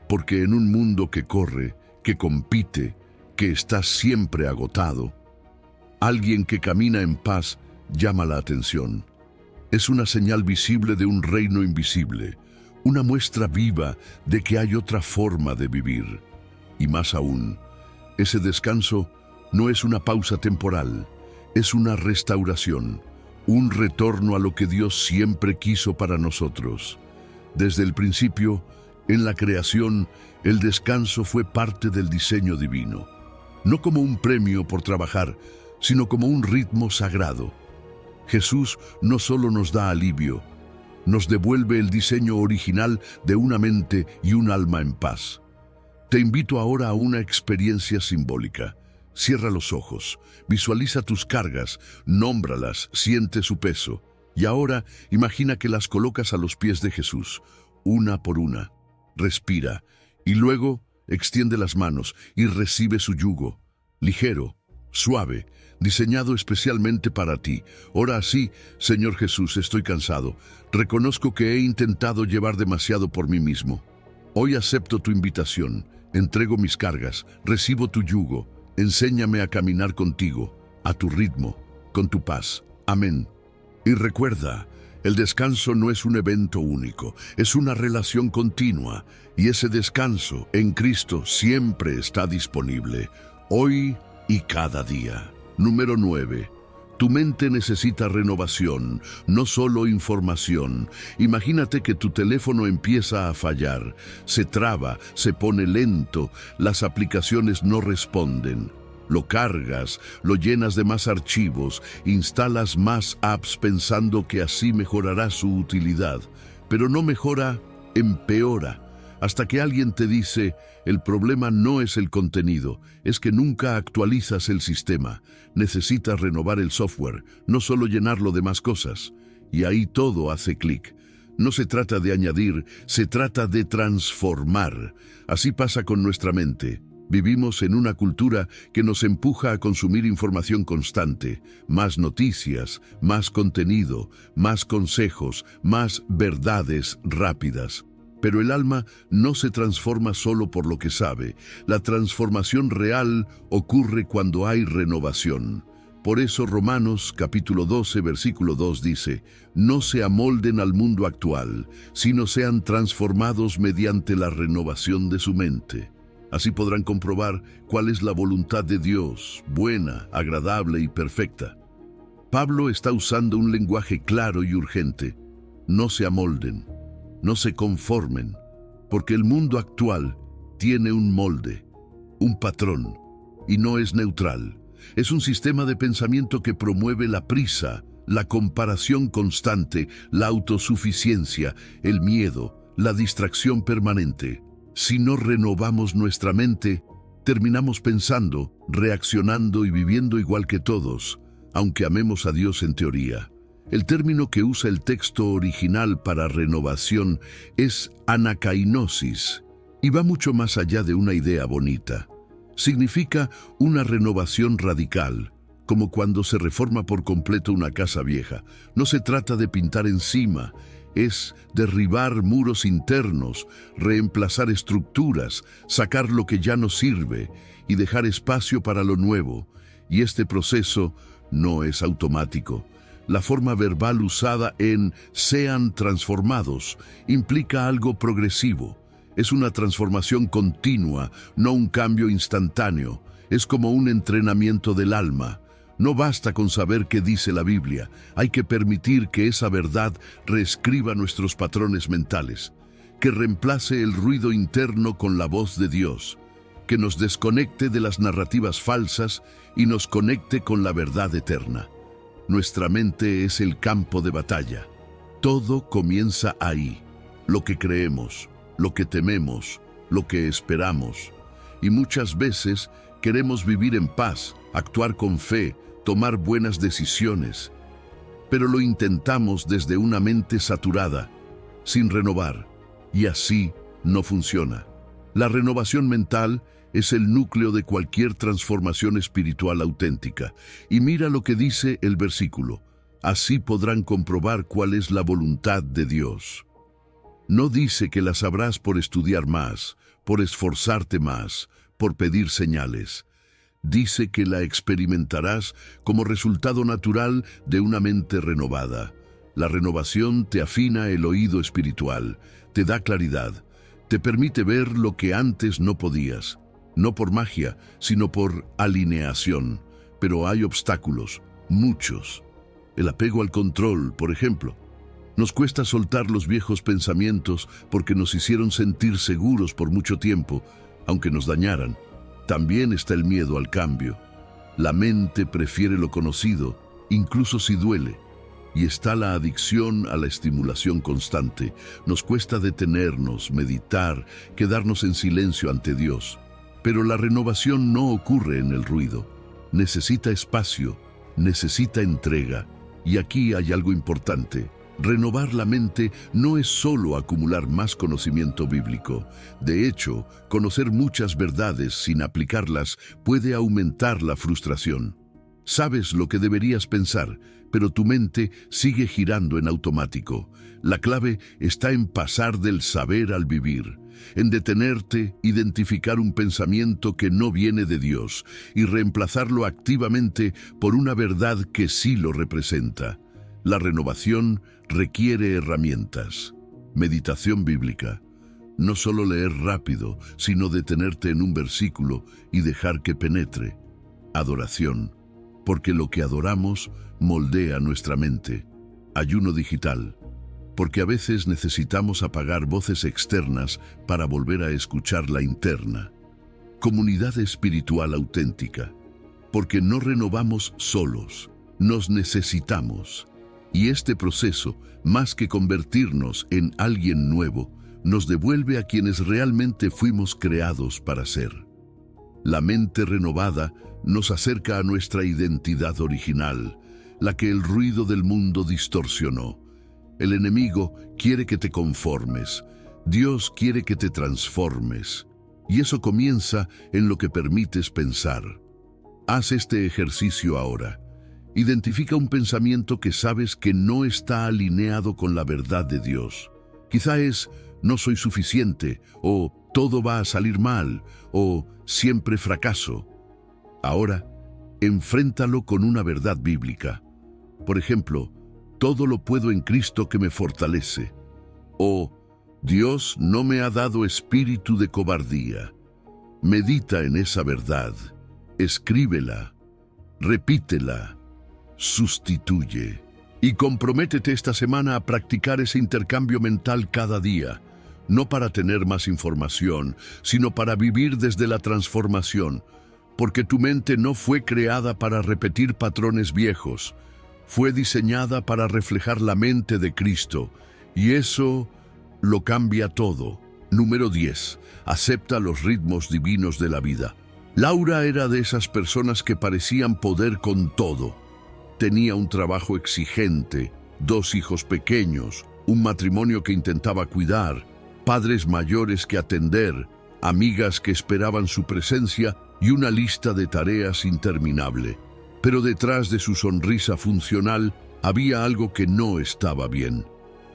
Porque en un mundo que corre, que compite, que está siempre agotado, alguien que camina en paz llama la atención. Es una señal visible de un reino invisible, una muestra viva de que hay otra forma de vivir. Y más aún, ese descanso no es una pausa temporal, es una restauración, un retorno a lo que Dios siempre quiso para nosotros. Desde el principio, en la creación, el descanso fue parte del diseño divino, no como un premio por trabajar, sino como un ritmo sagrado. Jesús no solo nos da alivio, nos devuelve el diseño original de una mente y un alma en paz. Te invito ahora a una experiencia simbólica. Cierra los ojos, visualiza tus cargas, nómbralas, siente su peso. Y ahora imagina que las colocas a los pies de Jesús, una por una. Respira y luego extiende las manos y recibe su yugo, ligero, suave, diseñado especialmente para ti. Ora así, Señor Jesús, estoy cansado. Reconozco que he intentado llevar demasiado por mí mismo. Hoy acepto tu invitación, entrego mis cargas, recibo tu yugo. Enséñame a caminar contigo, a tu ritmo, con tu paz. Amén. Y recuerda, el descanso no es un evento único, es una relación continua, y ese descanso en Cristo siempre está disponible, hoy y cada día. Número 9. Tu mente necesita renovación, no solo información. Imagínate que tu teléfono empieza a fallar, se traba, se pone lento, las aplicaciones no responden. Lo cargas, lo llenas de más archivos, instalas más apps pensando que así mejorará su utilidad, pero no mejora, empeora. Hasta que alguien te dice, el problema no es el contenido, es que nunca actualizas el sistema. Necesitas renovar el software, no solo llenarlo de más cosas. Y ahí todo hace clic. No se trata de añadir, se trata de transformar. Así pasa con nuestra mente. Vivimos en una cultura que nos empuja a consumir información constante, más noticias, más contenido, más consejos, más verdades rápidas. Pero el alma no se transforma solo por lo que sabe. La transformación real ocurre cuando hay renovación. Por eso Romanos capítulo 12, versículo 2 dice, no se amolden al mundo actual, sino sean transformados mediante la renovación de su mente. Así podrán comprobar cuál es la voluntad de Dios, buena, agradable y perfecta. Pablo está usando un lenguaje claro y urgente. No se amolden. No se conformen, porque el mundo actual tiene un molde, un patrón, y no es neutral. Es un sistema de pensamiento que promueve la prisa, la comparación constante, la autosuficiencia, el miedo, la distracción permanente. Si no renovamos nuestra mente, terminamos pensando, reaccionando y viviendo igual que todos, aunque amemos a Dios en teoría. El término que usa el texto original para renovación es anakainosis y va mucho más allá de una idea bonita. Significa una renovación radical, como cuando se reforma por completo una casa vieja. No se trata de pintar encima, es derribar muros internos, reemplazar estructuras, sacar lo que ya no sirve y dejar espacio para lo nuevo. Y este proceso no es automático. La forma verbal usada en sean transformados implica algo progresivo. Es una transformación continua, no un cambio instantáneo. Es como un entrenamiento del alma. No basta con saber qué dice la Biblia. Hay que permitir que esa verdad reescriba nuestros patrones mentales, que reemplace el ruido interno con la voz de Dios, que nos desconecte de las narrativas falsas y nos conecte con la verdad eterna. Nuestra mente es el campo de batalla. Todo comienza ahí. Lo que creemos, lo que tememos, lo que esperamos. Y muchas veces queremos vivir en paz, actuar con fe, tomar buenas decisiones. Pero lo intentamos desde una mente saturada, sin renovar. Y así no funciona. La renovación mental es el núcleo de cualquier transformación espiritual auténtica. Y mira lo que dice el versículo. Así podrán comprobar cuál es la voluntad de Dios. No dice que la sabrás por estudiar más, por esforzarte más, por pedir señales. Dice que la experimentarás como resultado natural de una mente renovada. La renovación te afina el oído espiritual, te da claridad, te permite ver lo que antes no podías. No por magia, sino por alineación. Pero hay obstáculos, muchos. El apego al control, por ejemplo. Nos cuesta soltar los viejos pensamientos porque nos hicieron sentir seguros por mucho tiempo, aunque nos dañaran. También está el miedo al cambio. La mente prefiere lo conocido, incluso si duele. Y está la adicción a la estimulación constante. Nos cuesta detenernos, meditar, quedarnos en silencio ante Dios. Pero la renovación no ocurre en el ruido. Necesita espacio, necesita entrega. Y aquí hay algo importante. Renovar la mente no es solo acumular más conocimiento bíblico. De hecho, conocer muchas verdades sin aplicarlas puede aumentar la frustración. Sabes lo que deberías pensar, pero tu mente sigue girando en automático. La clave está en pasar del saber al vivir, en detenerte, identificar un pensamiento que no viene de Dios y reemplazarlo activamente por una verdad que sí lo representa. La renovación requiere herramientas. Meditación bíblica. No solo leer rápido, sino detenerte en un versículo y dejar que penetre. Adoración. porque lo que adoramos moldea nuestra mente. Ayuno digital, porque a veces necesitamos apagar voces externas para volver a escuchar la interna. Comunidad espiritual auténtica, porque no renovamos solos, nos necesitamos. Y este proceso, más que convertirnos en alguien nuevo, nos devuelve a quienes realmente fuimos creados para ser. La mente renovada nos acerca a nuestra identidad original, la que el ruido del mundo distorsionó. El enemigo quiere que te conformes, Dios quiere que te transformes, y eso comienza en lo que permites pensar. Haz este ejercicio ahora. Identifica un pensamiento que sabes que no está alineado con la verdad de Dios. Quizá es, no soy suficiente, o todo va a salir mal, o siempre fracaso. Ahora, enfréntalo con una verdad bíblica. Por ejemplo, todo lo puedo en Cristo que me fortalece. O, Dios no me ha dado espíritu de cobardía. Medita en esa verdad. Escríbela, repítela, sustituye y comprométete esta semana a practicar ese intercambio mental cada día, no para tener más información, sino para vivir desde la transformación, porque tu mente no fue creada para repetir patrones viejos, fue diseñada para reflejar la mente de Cristo, y eso lo cambia todo. Número 10. Acepta los ritmos divinos de la vida. Laura era de esas personas que parecían poder con todo. Tenía un trabajo exigente, 2 hijos pequeños, un matrimonio que intentaba cuidar, padres mayores que atender, amigas que esperaban su presencia y una lista de tareas interminable. Pero detrás de su sonrisa funcional había algo que no estaba bien.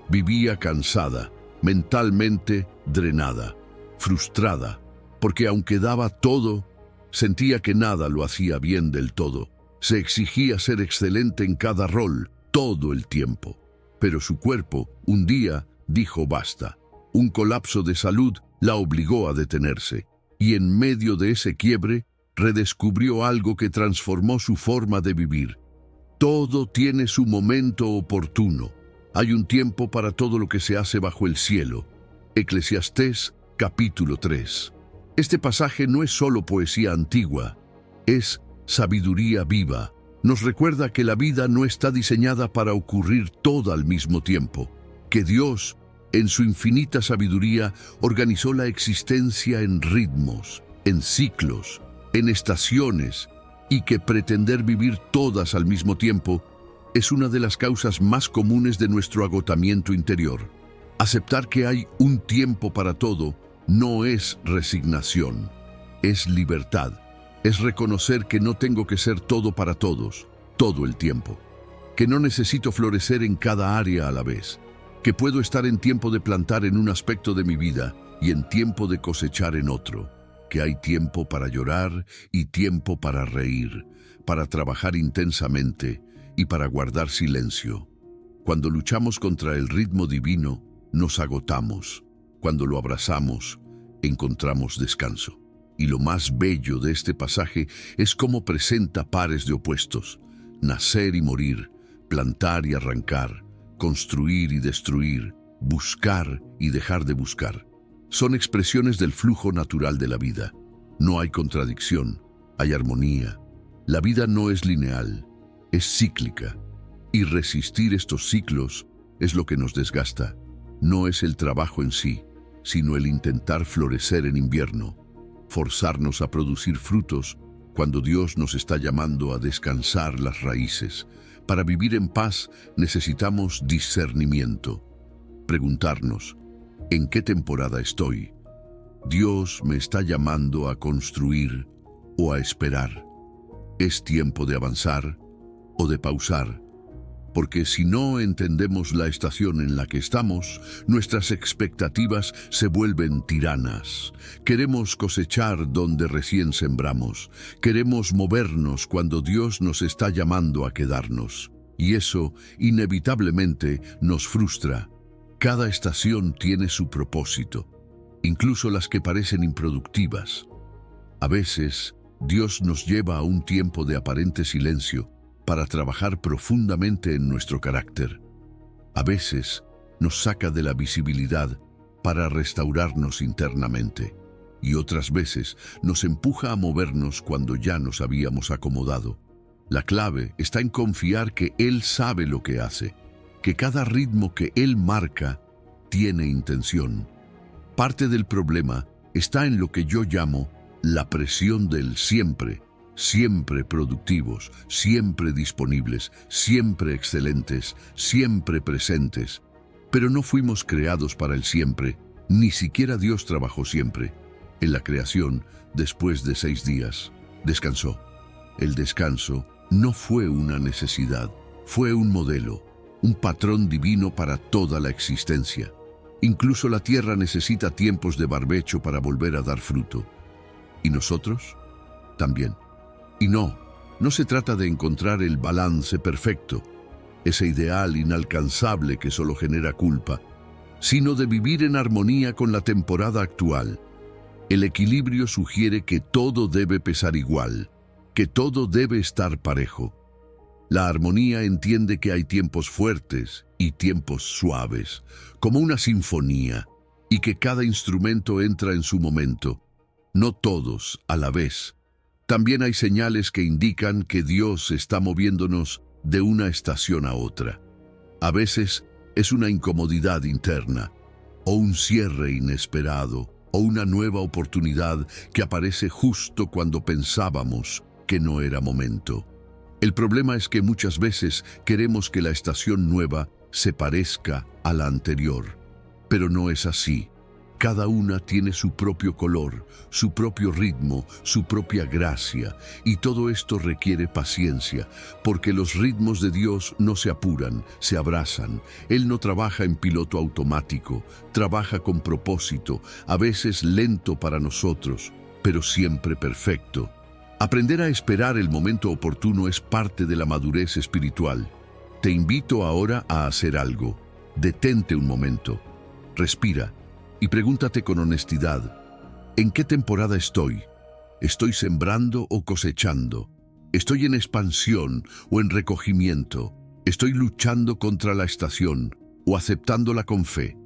Vivía cansada, mentalmente drenada, frustrada, porque aunque daba todo, sentía que nada lo hacía bien del todo. Se exigía ser excelente en cada rol, todo el tiempo. Pero su cuerpo, un día, dijo basta. Un colapso de salud la obligó a detenerse. Y en medio de ese quiebre, redescubrió algo que transformó su forma de vivir. Todo tiene su momento oportuno. Hay un tiempo para todo lo que se hace bajo el cielo. Eclesiastés, capítulo 3. Este pasaje no es solo poesía antigua, es sabiduría viva. Nos recuerda que la vida no está diseñada para ocurrir toda al mismo tiempo, que Dios, en su infinita sabiduría, organizó la existencia en ritmos, en ciclos, en estaciones, y que pretender vivir todas al mismo tiempo es una de las causas más comunes de nuestro agotamiento interior. Aceptar que hay un tiempo para todo no es resignación, es libertad, es reconocer que no tengo que ser todo para todos, todo el tiempo, que no necesito florecer en cada área a la vez, que puedo estar en tiempo de plantar en un aspecto de mi vida y en tiempo de cosechar en otro, que hay tiempo para llorar y tiempo para reír, para trabajar intensamente y para guardar silencio. Cuando luchamos contra el ritmo divino, nos agotamos. Cuando lo abrazamos, encontramos descanso. Y lo más bello de este pasaje es cómo presenta pares de opuestos: nacer y morir, plantar y arrancar, construir y destruir, buscar y dejar de buscar. Son expresiones del flujo natural de la vida. No hay contradicción, hay armonía. La vida no es lineal, es cíclica. Y resistir estos ciclos es lo que nos desgasta. No es el trabajo en sí, sino el intentar florecer en invierno, forzarnos a producir frutos cuando Dios nos está llamando a descansar las raíces. Para vivir en paz necesitamos discernimiento. Preguntarnos, ¿en qué temporada estoy? ¿Dios me está llamando a construir o a esperar? ¿Es tiempo de avanzar o de pausar? Porque si no entendemos la estación en la que estamos, nuestras expectativas se vuelven tiranas. Queremos cosechar donde recién sembramos. Queremos movernos cuando Dios nos está llamando a quedarnos. Y eso, inevitablemente, nos frustra. Cada estación tiene su propósito, incluso las que parecen improductivas. A veces, Dios nos lleva a un tiempo de aparente silencio para trabajar profundamente en nuestro carácter. A veces nos saca de la visibilidad para restaurarnos internamente, y otras veces nos empuja a movernos cuando ya nos habíamos acomodado. La clave está en confiar que Él sabe lo que hace, que cada ritmo que Él marca tiene intención. Parte del problema está en lo que yo llamo la presión del siempre, siempre productivos, siempre disponibles, siempre excelentes, siempre presentes. Pero no fuimos creados para el siempre, ni siquiera Dios trabajó siempre. En la creación, después de 6 días, descansó. El descanso no fue una necesidad, fue un modelo, un patrón divino para toda la existencia. Incluso la tierra necesita tiempos de barbecho para volver a dar fruto. ¿Y nosotros? También. Y no se trata de encontrar el balance perfecto, ese ideal inalcanzable que solo genera culpa, sino de vivir en armonía con la temporada actual. El equilibrio sugiere que todo debe pesar igual, que todo debe estar parejo. La armonía entiende que hay tiempos fuertes y tiempos suaves, como una sinfonía, y que cada instrumento entra en su momento, no todos a la vez. También hay señales que indican que Dios está moviéndonos de una estación a otra. A veces es una incomodidad interna, o un cierre inesperado, o una nueva oportunidad que aparece justo cuando pensábamos que no era momento. El problema es que muchas veces queremos que la estación nueva se parezca a la anterior, pero no es así. Cada una tiene su propio color, su propio ritmo, su propia gracia, y todo esto requiere paciencia, porque los ritmos de Dios no se apuran, se abrazan. Él no trabaja en piloto automático, trabaja con propósito, a veces lento para nosotros, pero siempre perfecto. Aprender a esperar el momento oportuno es parte de la madurez espiritual. Te invito ahora a hacer algo. Detente un momento, respira y pregúntate con honestidad: ¿en qué temporada estoy? ¿Estoy sembrando o cosechando? ¿Estoy en expansión o en recogimiento? ¿Estoy luchando contra la estación o aceptándola con fe?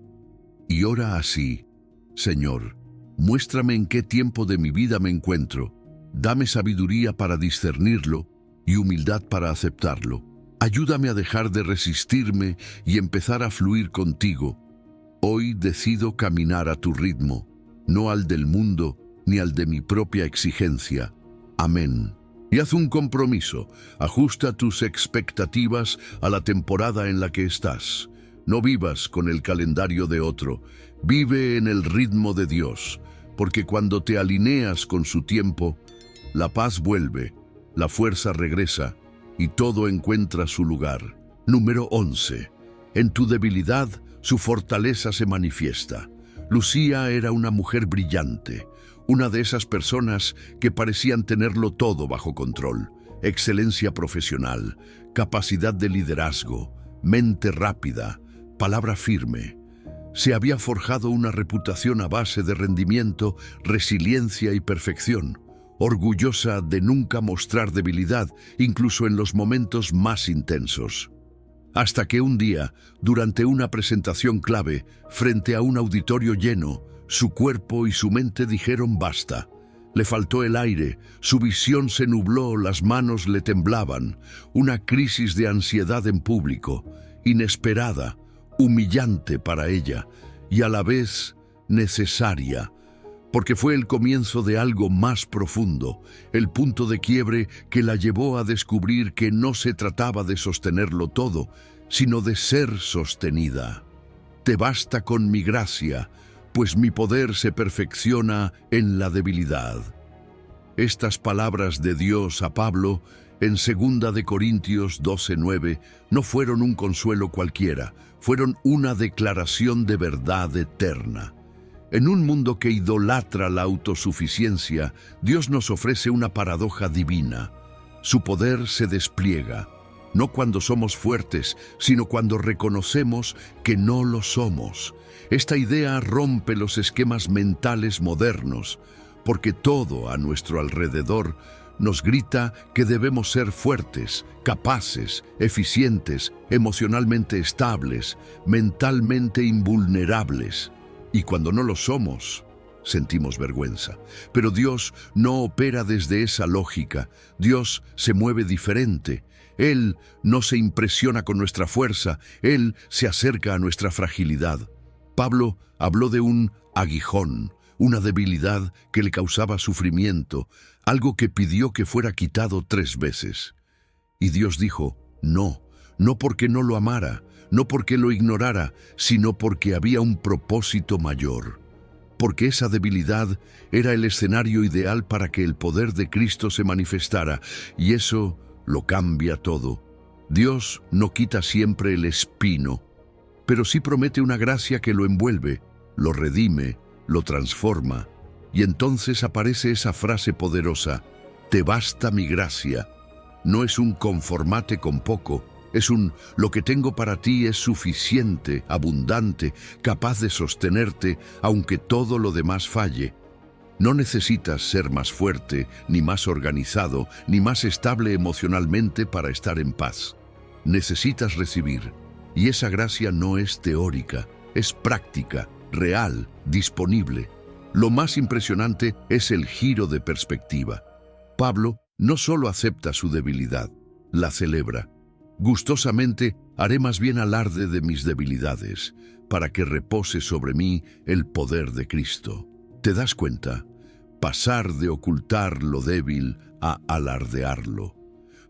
Y ora así: Señor, muéstrame en qué tiempo de mi vida me encuentro. Dame sabiduría para discernirlo y humildad para aceptarlo. Ayúdame a dejar de resistirme y empezar a fluir contigo. Hoy decido caminar a tu ritmo, no al del mundo ni al de mi propia exigencia. Amén. Y haz un compromiso. Ajusta tus expectativas a la temporada en la que estás. No vivas con el calendario de otro. Vive en el ritmo de Dios, porque cuando te alineas con su tiempo, la paz vuelve, la fuerza regresa y todo encuentra su lugar. Número 11. En tu debilidad, su fortaleza se manifiesta. Lucía era una mujer brillante, una de esas personas que parecían tenerlo todo bajo control: excelencia profesional, capacidad de liderazgo, mente rápida, palabra firme. Se había forjado una reputación a base de rendimiento, resiliencia y perfección, orgullosa de nunca mostrar debilidad, incluso en los momentos más intensos. Hasta que un día, durante una presentación clave, frente a un auditorio lleno, su cuerpo y su mente dijeron basta. Le faltó el aire, su visión se nubló, las manos le temblaban. Una crisis de ansiedad en público, inesperada, humillante para ella, y a la vez necesaria, porque fue el comienzo de algo más profundo, el punto de quiebre que la llevó a descubrir que no se trataba de sostenerlo todo, sino de ser sostenida. Te basta con mi gracia, pues mi poder se perfecciona en la debilidad. Estas palabras de Dios a Pablo en 2 de Corintios 12:9 no fueron un consuelo cualquiera, fueron una declaración de verdad eterna. En un mundo que idolatra la autosuficiencia, Dios nos ofrece una paradoja divina. Su poder se despliega, no cuando somos fuertes, sino cuando reconocemos que no lo somos. Esta idea rompe los esquemas mentales modernos, porque todo a nuestro alrededor nos grita que debemos ser fuertes, capaces, eficientes, emocionalmente estables, mentalmente invulnerables. Y cuando no lo somos, sentimos vergüenza. Pero Dios no opera desde esa lógica. Dios se mueve diferente. Él no se impresiona con nuestra fuerza, Él se acerca a nuestra fragilidad. Pablo habló de un aguijón, una debilidad que le causaba sufrimiento, algo que pidió que fuera quitado 3 veces. Y Dios dijo, no porque no lo amara, no porque lo ignorara, sino porque había un propósito mayor. Porque esa debilidad era el escenario ideal para que el poder de Cristo se manifestara, y eso lo cambia todo. Dios no quita siempre el espino, pero sí promete una gracia que lo envuelve, lo redime, lo transforma, y entonces aparece esa frase poderosa, te basta mi gracia. No es un conformate con poco, es un lo que tengo para ti es suficiente, abundante, capaz de sostenerte, aunque todo lo demás falle. No necesitas ser más fuerte, ni más organizado, ni más estable emocionalmente para estar en paz. Necesitas recibir, y esa gracia no es teórica, es práctica, real, disponible. Lo más impresionante es el giro de perspectiva. Pablo no solo acepta su debilidad, la celebra. Gustosamente haré más bien alarde de mis debilidades, para que repose sobre mí el poder de Cristo. ¿Te das cuenta? Pasar de ocultar lo débil a alardearlo.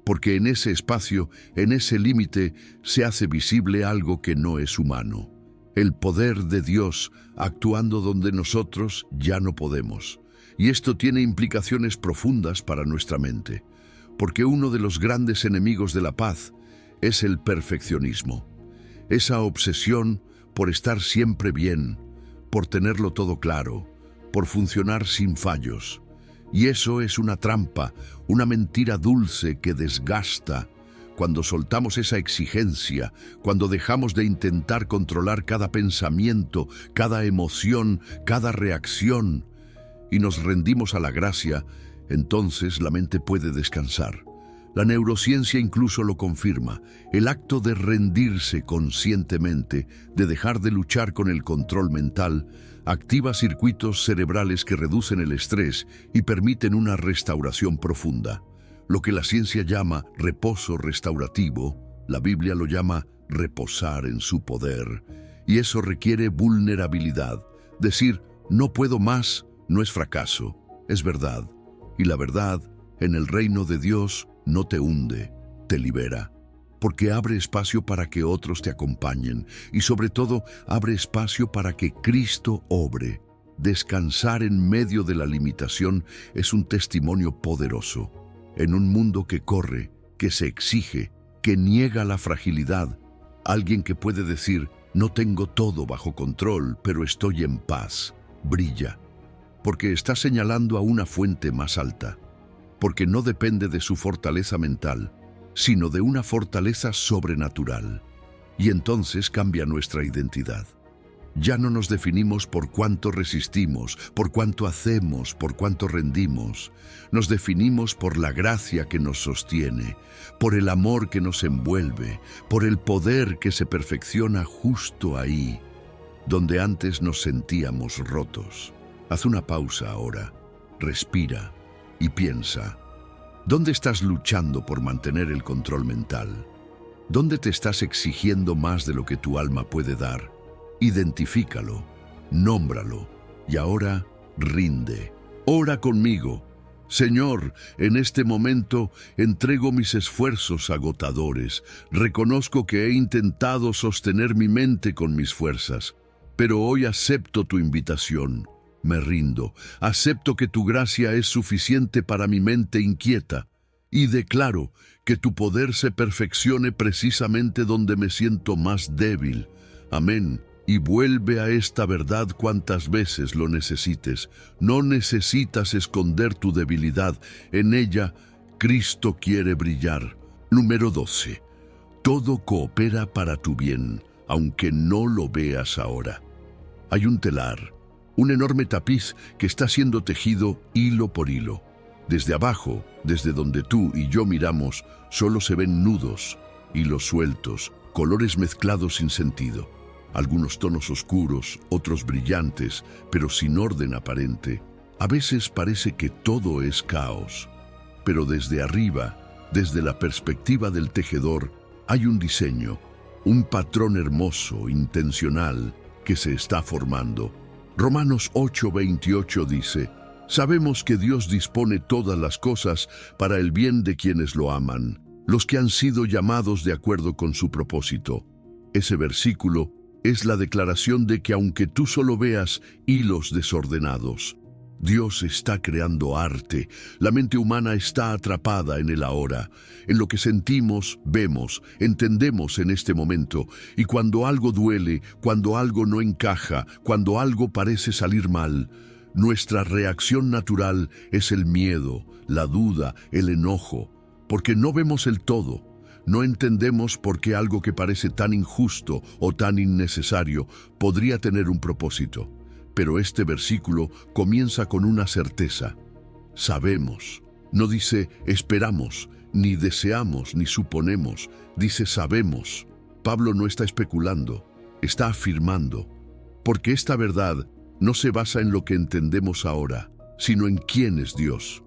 Porque en ese espacio, en ese límite, se hace visible algo que no es humano. El poder de Dios actuando donde nosotros ya no podemos. Y esto tiene implicaciones profundas para nuestra mente, porque uno de los grandes enemigos de la paz es el perfeccionismo. Esa obsesión por estar siempre bien, por tenerlo todo claro, por funcionar sin fallos. Y eso es una trampa, una mentira dulce que desgasta. Cuando soltamos esa exigencia, cuando dejamos de intentar controlar cada pensamiento, cada emoción, cada reacción, y nos rendimos a la gracia, entonces la mente puede descansar. La neurociencia incluso lo confirma. El acto de rendirse conscientemente, de dejar de luchar con el control mental, activa circuitos cerebrales que reducen el estrés y permiten una restauración profunda. Lo que la ciencia llama reposo restaurativo, la Biblia lo llama reposar en su poder. Y eso requiere vulnerabilidad. Decir, no puedo más, no es fracaso, es verdad. Y la verdad, en el reino de Dios, no te hunde, te libera. Porque abre espacio para que otros te acompañen. Y sobre todo, abre espacio para que Cristo obre. Descansar en medio de la limitación es un testimonio poderoso. En un mundo que corre, que se exige, que niega la fragilidad, alguien que puede decir, no tengo todo bajo control, pero estoy en paz, brilla. Porque está señalando a una fuente más alta. Porque no depende de su fortaleza mental, sino de una fortaleza sobrenatural. Y entonces cambia nuestra identidad. Ya no nos definimos por cuánto resistimos, por cuánto hacemos, por cuánto rendimos. Nos definimos por la gracia que nos sostiene, por el amor que nos envuelve, por el poder que se perfecciona justo ahí, donde antes nos sentíamos rotos. Haz una pausa ahora, respira y piensa. ¿Dónde estás luchando por mantener el control mental? ¿Dónde te estás exigiendo más de lo que tu alma puede dar? Identifícalo, nómbralo y ahora rinde. Ora conmigo. Señor, en este momento entrego mis esfuerzos agotadores. Reconozco que he intentado sostener mi mente con mis fuerzas, pero hoy acepto tu invitación. Me rindo. Acepto que tu gracia es suficiente para mi mente inquieta y declaro que tu poder se perfeccione precisamente donde me siento más débil. Amén. Y vuelve a esta verdad cuantas veces lo necesites. No necesitas esconder tu debilidad. En ella, Cristo quiere brillar. Número 12. Todo coopera para tu bien, aunque no lo veas ahora. Hay un telar, un enorme tapiz que está siendo tejido hilo por hilo. Desde abajo, desde donde tú y yo miramos, solo se ven nudos, hilos sueltos, colores mezclados sin sentido. Algunos tonos oscuros, otros brillantes, pero sin orden aparente. A veces parece que todo es caos. Pero desde arriba, desde la perspectiva del tejedor, hay un diseño, un patrón hermoso, intencional, que se está formando. Romanos 8:28 dice: sabemos que Dios dispone todas las cosas para el bien de quienes lo aman, los que han sido llamados de acuerdo con su propósito. Ese versículo es la declaración de que aunque tú solo veas hilos desordenados, Dios está creando arte. La mente humana está atrapada en el ahora, en lo que sentimos, vemos, entendemos en este momento. Y cuando algo duele, cuando algo no encaja, cuando algo parece salir mal, nuestra reacción natural es el miedo, la duda, el enojo, porque no vemos el todo. No entendemos por qué algo que parece tan injusto o tan innecesario podría tener un propósito. Pero este versículo comienza con una certeza. Sabemos. No dice esperamos, ni deseamos, ni suponemos. Dice sabemos. Pablo no está especulando, está afirmando. Porque esta verdad no se basa en lo que entendemos ahora, sino en quién es Dios,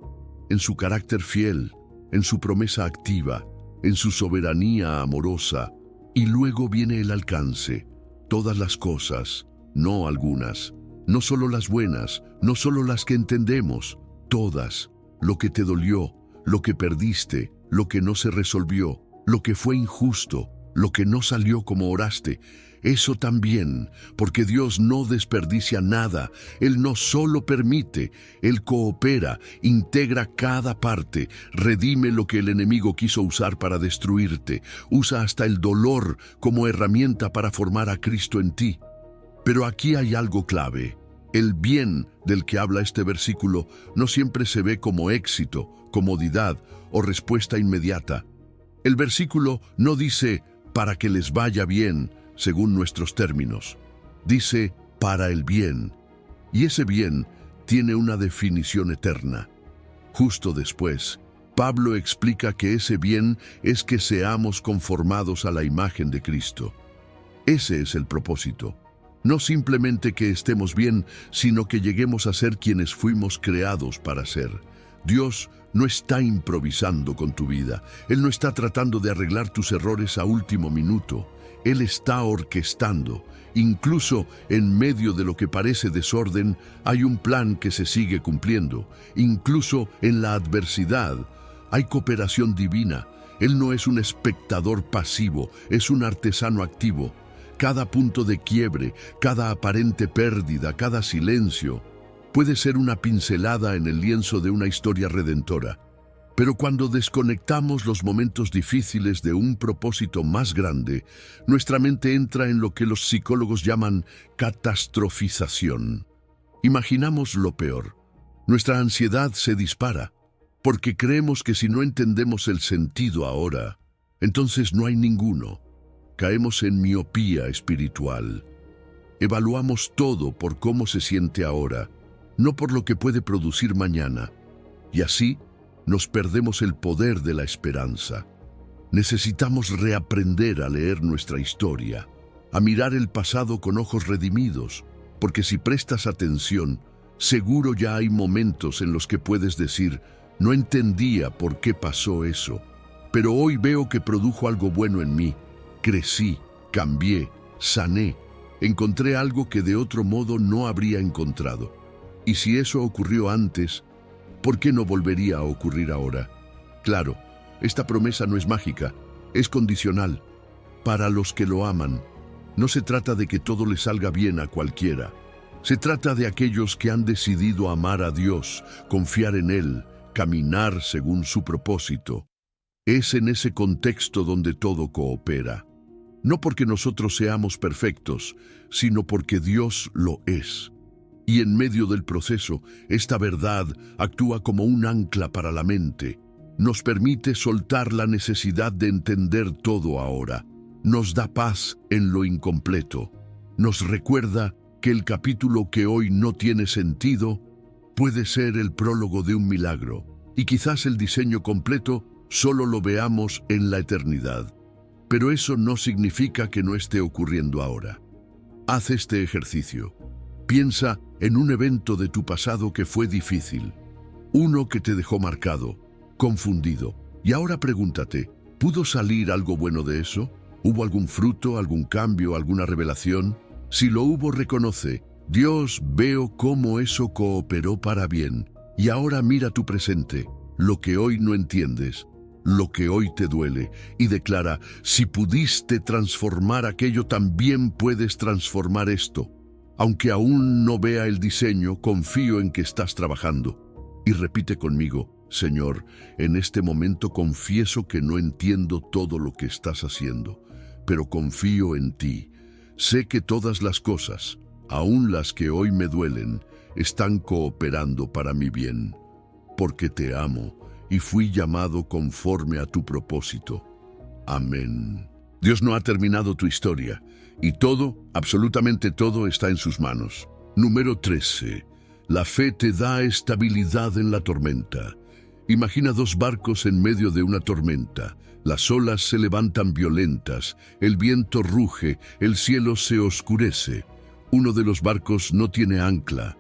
en su carácter fiel, en su promesa activa, en su soberanía amorosa. Y luego viene el alcance. Todas las cosas, no algunas. No solo las buenas, no solo las que entendemos, todas. Lo que te dolió, lo que perdiste, lo que no se resolvió, lo que fue injusto, lo que no salió como oraste. Eso también, porque Dios no desperdicia nada. Él no solo permite, Él coopera, integra cada parte, redime lo que el enemigo quiso usar para destruirte, usa hasta el dolor como herramienta para formar a Cristo en ti. Pero aquí hay algo clave. El bien del que habla este versículo no siempre se ve como éxito, comodidad o respuesta inmediata. El versículo no dice para que les vaya bien, según nuestros términos. Dice para el bien. Y ese bien tiene una definición eterna. Justo después, Pablo explica que ese bien es que seamos conformados a la imagen de Cristo. Ese es el propósito. No simplemente que estemos bien, sino que lleguemos a ser quienes fuimos creados para ser. Dios no está improvisando con tu vida. Él no está tratando de arreglar tus errores a último minuto. Él está orquestando. Incluso en medio de lo que parece desorden, hay un plan que se sigue cumpliendo. Incluso en la adversidad, hay cooperación divina. Él no es un espectador pasivo, es un artesano activo. Cada punto de quiebre, cada aparente pérdida, cada silencio, puede ser una pincelada en el lienzo de una historia redentora. Pero cuando desconectamos los momentos difíciles de un propósito más grande, nuestra mente entra en lo que los psicólogos llaman catastrofización. Imaginamos lo peor. Nuestra ansiedad se dispara, porque creemos que si no entendemos el sentido ahora, entonces no hay ninguno. Caemos en miopía espiritual. Evaluamos todo por cómo se siente ahora, no por lo que puede producir mañana. Y así nos perdemos el poder de la esperanza. Necesitamos reaprender a leer nuestra historia, a mirar el pasado con ojos redimidos, porque si prestas atención, seguro ya hay momentos en los que puedes decir, no entendía por qué pasó eso, pero hoy veo que produjo algo bueno en mí. Crecí, cambié, sané, encontré algo que de otro modo no habría encontrado. Y si eso ocurrió antes, ¿por qué no volvería a ocurrir ahora? Claro, esta promesa no es mágica, es condicional. Para los que lo aman, no se trata de que todo le salga bien a cualquiera. Se trata de aquellos que han decidido amar a Dios, confiar en Él, caminar según su propósito. Es en ese contexto donde todo coopera. No porque nosotros seamos perfectos, sino porque Dios lo es. Y en medio del proceso, esta verdad actúa como un ancla para la mente. Nos permite soltar la necesidad de entender todo ahora. Nos da paz en lo incompleto. Nos recuerda que el capítulo que hoy no tiene sentido puede ser el prólogo de un milagro, y quizás el diseño completo solo lo veamos en la eternidad. Pero eso no significa que no esté ocurriendo ahora. Haz este ejercicio. Piensa en un evento de tu pasado que fue difícil, uno que te dejó marcado, confundido, y ahora pregúntate, ¿pudo salir algo bueno de eso? ¿Hubo algún fruto, algún cambio, alguna revelación? Si lo hubo, reconoce, Dios, veo cómo eso cooperó para bien, y ahora mira tu presente, lo que hoy no entiendes, lo que hoy te duele, y declara, si pudiste transformar aquello, también puedes transformar esto. Aunque aún no vea el diseño, confío en que estás trabajando. Y repite conmigo, Señor, en este momento confieso que no entiendo todo lo que estás haciendo, pero confío en ti. Sé que todas las cosas, aun las que hoy me duelen, están cooperando para mi bien, porque te amo y fui llamado conforme a tu propósito. Amén. Dios no ha terminado tu historia, y todo, absolutamente todo, está en sus manos. Número 13. La fe te da estabilidad en la tormenta. Imagina dos barcos en medio de una tormenta. Las olas se levantan violentas, el viento ruge, el cielo se oscurece. Uno de los barcos no tiene ancla.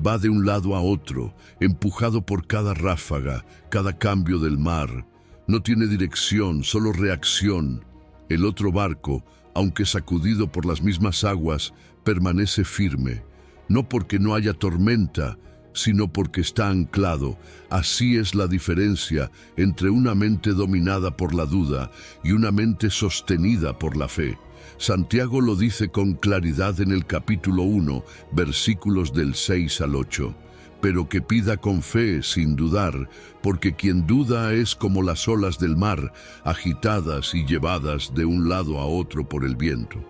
Va de un lado a otro, empujado por cada ráfaga, cada cambio del mar. No tiene dirección, solo reacción. El otro barco, aunque sacudido por las mismas aguas, permanece firme, no porque no haya tormenta, sino porque está anclado. Así es la diferencia entre una mente dominada por la duda y una mente sostenida por la fe. Santiago lo dice con claridad en el capítulo 1, versículos del 6 al 8. Pero que pida con fe, sin dudar, porque quien duda es como las olas del mar, agitadas y llevadas de un lado a otro por el viento.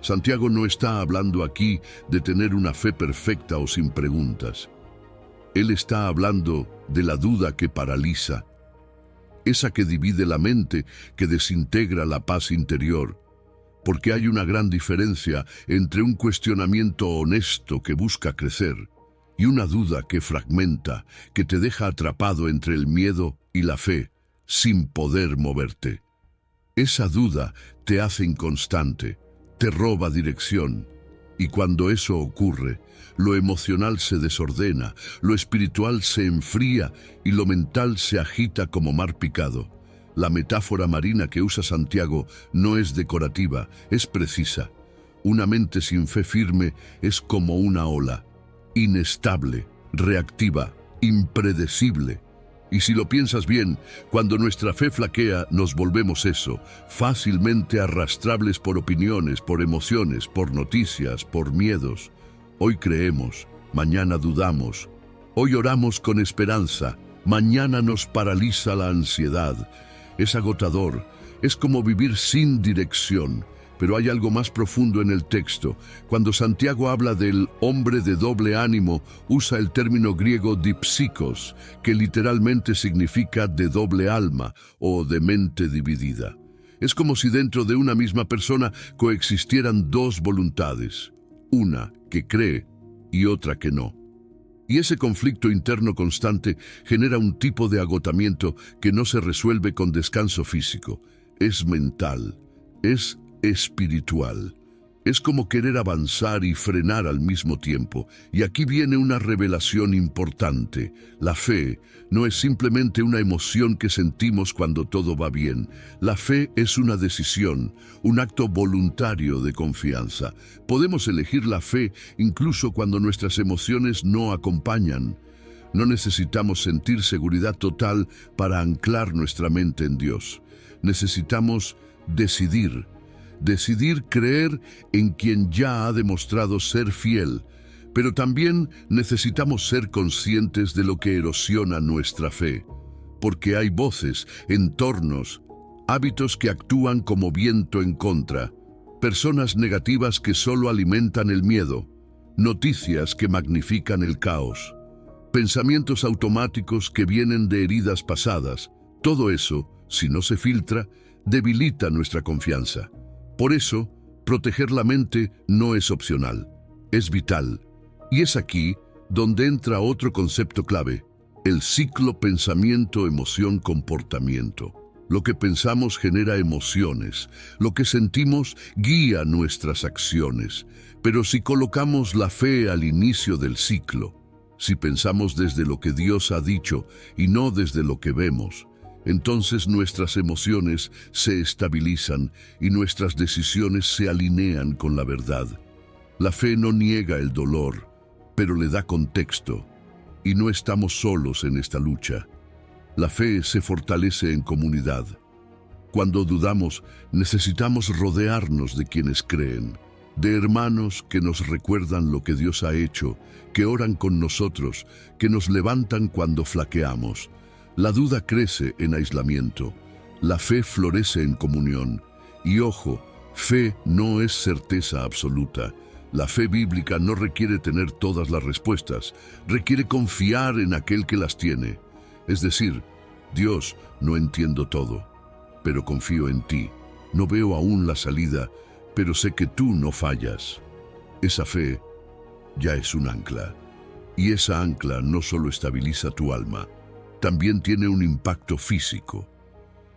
Santiago no está hablando aquí de tener una fe perfecta o sin preguntas. Él está hablando de la duda que paraliza, esa que divide la mente, que desintegra la paz interior, porque hay una gran diferencia entre un cuestionamiento honesto que busca crecer y una duda que fragmenta, que te deja atrapado entre el miedo y la fe, sin poder moverte. Esa duda te hace inconstante, te roba dirección, y cuando eso ocurre, lo emocional se desordena, lo espiritual se enfría y lo mental se agita como mar picado. La metáfora marina que usa Santiago no es decorativa, es precisa. Una mente sin fe firme es como una ola, inestable, reactiva, impredecible. Y si lo piensas bien, cuando nuestra fe flaquea, nos volvemos eso, fácilmente arrastrables por opiniones, por emociones, por noticias, por miedos. Hoy creemos, mañana dudamos. Hoy oramos con esperanza, mañana nos paraliza la ansiedad. Es agotador, es como vivir sin dirección. Pero hay algo más profundo en el texto. Cuando Santiago habla del hombre de doble ánimo, usa el término griego dipsikos, que literalmente significa de doble alma o de mente dividida. Es como si dentro de una misma persona coexistieran dos voluntades, una que cree y otra que no. Y ese conflicto interno constante genera un tipo de agotamiento que no se resuelve con descanso físico. Es mental, es espiritual. Es como querer avanzar y frenar al mismo tiempo. Y aquí viene una revelación importante. La fe no es simplemente una emoción que sentimos cuando todo va bien. La fe es una decisión, un acto voluntario de confianza. Podemos elegir la fe incluso cuando nuestras emociones no acompañan. No necesitamos sentir seguridad total para anclar nuestra mente en Dios. Necesitamos decidir creer en quien ya ha demostrado ser fiel, pero también necesitamos ser conscientes de lo que erosiona nuestra fe, porque hay voces, entornos, hábitos que actúan como viento en contra, personas negativas que solo alimentan el miedo, noticias que magnifican el caos, pensamientos automáticos que vienen de heridas pasadas. Todo eso, si no se filtra, debilita nuestra confianza. Por eso, proteger la mente no es opcional, es vital. Y es aquí donde entra otro concepto clave, el ciclo pensamiento-emoción-comportamiento. Lo que pensamos genera emociones, lo que sentimos guía nuestras acciones. Pero si colocamos la fe al inicio del ciclo, si pensamos desde lo que Dios ha dicho y no desde lo que vemos, entonces nuestras emociones se estabilizan y nuestras decisiones se alinean con la verdad. La fe no niega el dolor, pero le da contexto, y no estamos solos en esta lucha. La fe se fortalece en comunidad. Cuando dudamos, necesitamos rodearnos de quienes creen, de hermanos que nos recuerdan lo que Dios ha hecho, que oran con nosotros, que nos levantan cuando flaqueamos. La duda crece en aislamiento, la fe florece en comunión. Y ojo, fe no es certeza absoluta. La fe bíblica no requiere tener todas las respuestas, requiere confiar en aquel que las tiene. Es decir, Dios, no entiendo todo, pero confío en ti. No veo aún la salida, pero sé que tú no fallas. Esa fe ya es un ancla. Y esa ancla no solo estabiliza tu alma, también tiene un impacto físico.